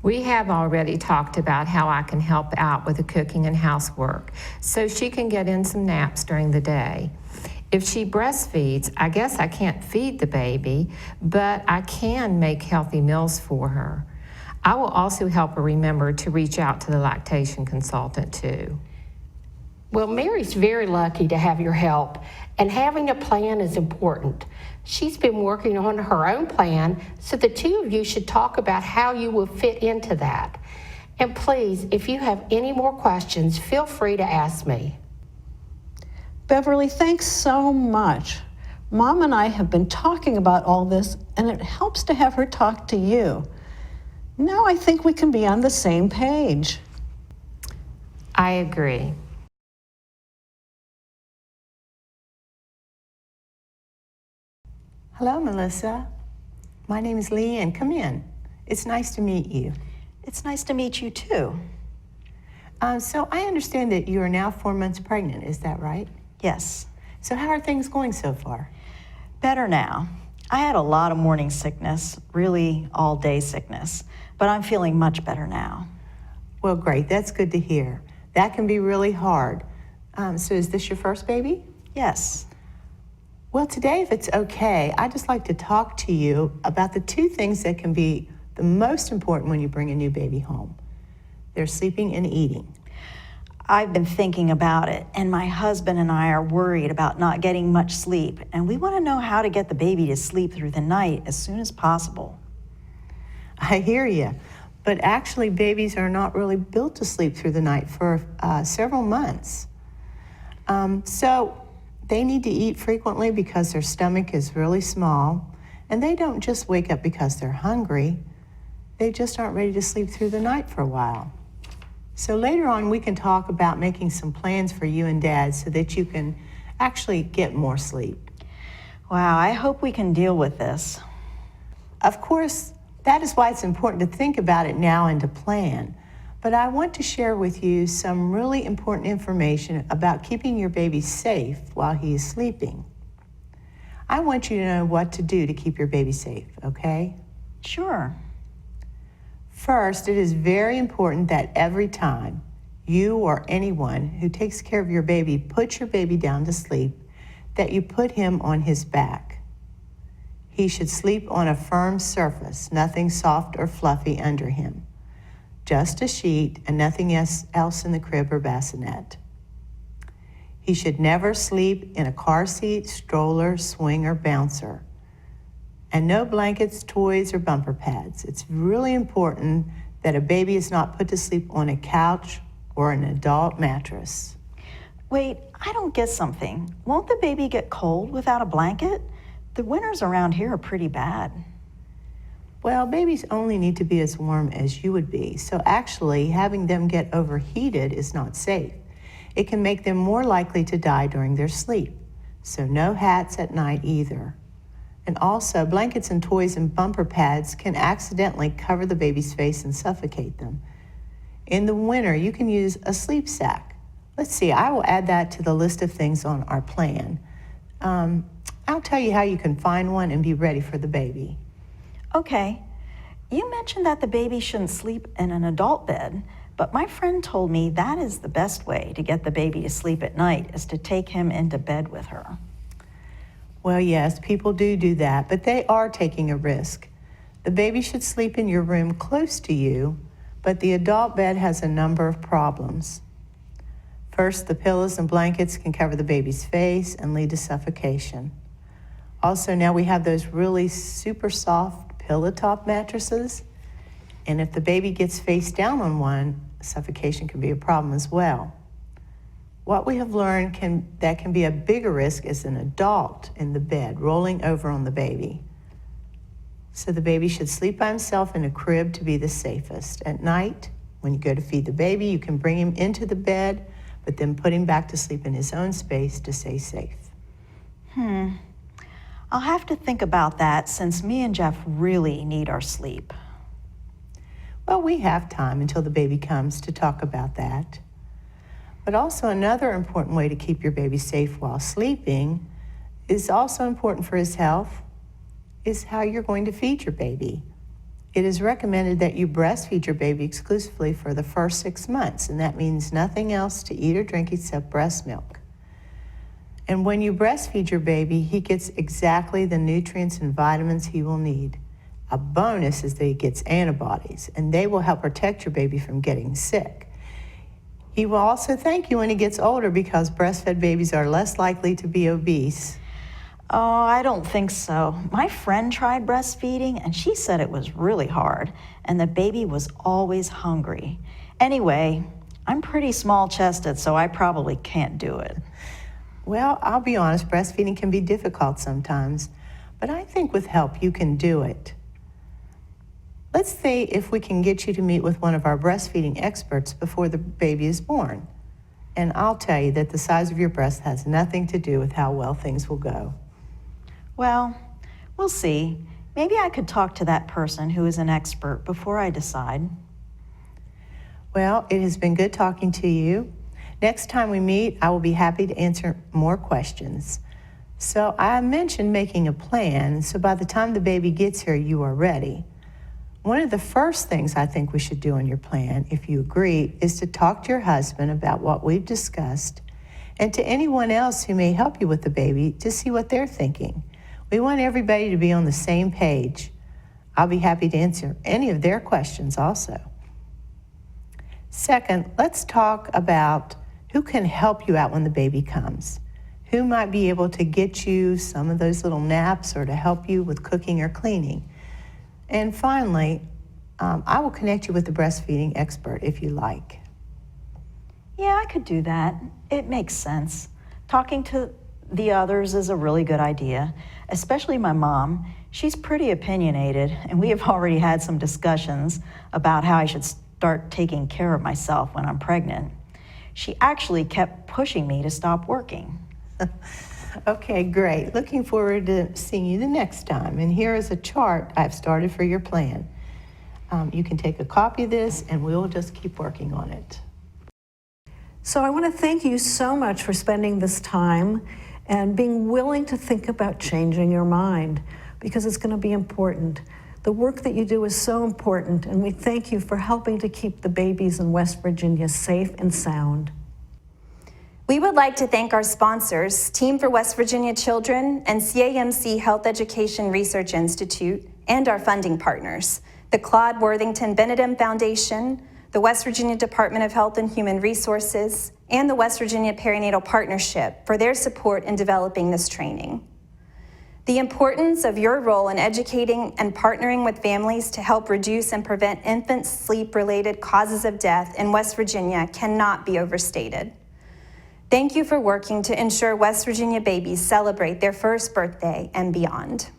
We have already talked about how I can help out with the cooking and housework so she can get in some naps during the day. If she breastfeeds, I guess I can't feed the baby, but I can make healthy meals for her. I will also help her remember to reach out to the lactation consultant too. Well, Mary's very lucky to have your help, and having a plan is important. She's been working on her own plan, so the two of you should talk about how you will fit into that. And please, if you have any more questions, feel free to ask me. Beverly, thanks so much. Mom and I have been talking about all this, and it helps to have her talk to you. Now I think we can be on the same page. I agree. Hello, Melissa. My name is Leanne. Come in. It's nice to meet you. It's nice to meet you too. So I understand that you are now 4 months pregnant, is that right? Yes, So how are things going so far? better now. I had a lot of morning sickness, really all day sickness, but I'm feeling much better now. Well, great. That's good to hear. That can be really hard. So is this your first baby? Yes. Well, today, if it's okay, I'd just like to talk to you about the two things that can be the most important when you bring a new baby home. They're sleeping and eating. I've been thinking about it, and my husband and I are worried about not getting much sleep, and we want to know how to get the baby to sleep through the night as soon as possible. I hear you, but actually babies are not really built to sleep through the night for several months. So they need to eat frequently because their stomach is really small, and they don't just wake up because they're hungry. They just aren't ready to sleep through the night for a while. So later on, we can talk about making some plans for you and Dad so that you can actually get more sleep. Wow, I hope we can deal with this. Of course, that is why it's important to think about it now and to plan. But I want to share with you some really important information about keeping your baby safe while he is sleeping. I want you to know what to do to keep your baby safe, okay? Sure. First, it is very important that every time you or anyone who takes care of your baby puts your baby down to sleep, that you put him on his back. He should sleep on a firm surface, nothing soft or fluffy under him. Just a sheet and nothing else in the crib or bassinet. He should never sleep in a car seat, stroller, swing, or bouncer. And no blankets, toys, or bumper pads. It's really important that a baby is not put to sleep on a couch or an adult mattress. Wait, I don't get something. Won't the baby get cold without a blanket? The winters around here are pretty bad. Well, babies only need to be as warm as you would be, so actually having them get overheated is not safe. It can make them more likely to die during their sleep, so no hats at night either. And also, blankets and toys and bumper pads can accidentally cover the baby's face and suffocate them. In the winter, you can use a sleep sack. Let's see, I will add that to the list of things on our plan. I'll tell you how you can find one and be ready for the baby. Okay, you mentioned that the baby shouldn't sleep in an adult bed, but my friend told me that is the best way to get the baby to sleep at night is to take him into bed with her. Well, yes, people do that, but they are taking a risk. The baby should sleep in your room close to you, but the adult bed has a number of problems. First, the pillows and blankets can cover the baby's face and lead to suffocation. Also, now we have those really super soft pillow top mattresses, and if the baby gets face down on one, suffocation can be a problem as well. What we have learned that can be a bigger risk is an adult in the bed rolling over on the baby. So the baby should sleep by himself in a crib to be the safest. At night, when you go to feed the baby, you can bring him into the bed, but then put him back to sleep in his own space to stay safe. I'll have to think about that since me and Jeff really need our sleep. Well, we have time until the baby comes to talk about that. But also another important way to keep your baby safe while sleeping is also important for his health, is how you're going to feed your baby. It is recommended that you breastfeed your baby exclusively for the first 6 months, and that means nothing else to eat or drink except breast milk. And when you breastfeed your baby, he gets exactly the nutrients and vitamins he will need. A bonus is that he gets antibodies, and they will help protect your baby from getting sick. He will also thank you when he gets older because breastfed babies are less likely to be obese. Oh, I don't think so. My friend tried breastfeeding and she said it was really hard and the baby was always hungry. Anyway, I'm pretty small-chested, so I probably can't do it. Well, I'll be honest, breastfeeding can be difficult sometimes, but I think with help you can do it. Let's see if we can get you to meet with one of our breastfeeding experts before the baby is born. And I'll tell you that the size of your breast has nothing to do with how well things will go. Well, we'll see. Maybe I could talk to that person who is an expert before I decide. Well, it has been good talking to you. Next time we meet, I will be happy to answer more questions. So I mentioned making a plan, so by the time the baby gets here, you are ready. One of the first things I think we should do on your plan, if you agree, is to talk to your husband about what we've discussed and to anyone else who may help you with the baby to see what they're thinking. We want everybody to be on the same page. I'll be happy to answer any of their questions also. Second, let's talk about who can help you out when the baby comes. Who might be able to get you some of those little naps or to help you with cooking or cleaning. And finally, I will connect you with the breastfeeding expert if you like. Yeah, I could do that. It makes sense. Talking to the others is a really good idea, especially my mom. She's pretty opinionated, and we have already had some discussions about how I should start taking care of myself when I'm pregnant. She actually kept pushing me to stop working. Okay, great. Looking forward to seeing you the next time. And here is a chart I've started for your plan. You can take a copy of this and we'll just keep working on it. So I want to thank you so much for spending this time and being willing to think about changing your mind, because it's going to be important. The work that you do is so important, and we thank you for helping to keep the babies in West Virginia safe and sound. We would like to thank our sponsors, Team for West Virginia Children and CAMC Health Education Research Institute, and our funding partners, the Claude Worthington Benedum Foundation, the West Virginia Department of Health and Human Resources, and the West Virginia Perinatal Partnership for their support in developing this training. The importance of your role in educating and partnering with families to help reduce and prevent infant sleep-related causes of death in West Virginia cannot be overstated. Thank you for working to ensure West Virginia babies celebrate their first birthday and beyond.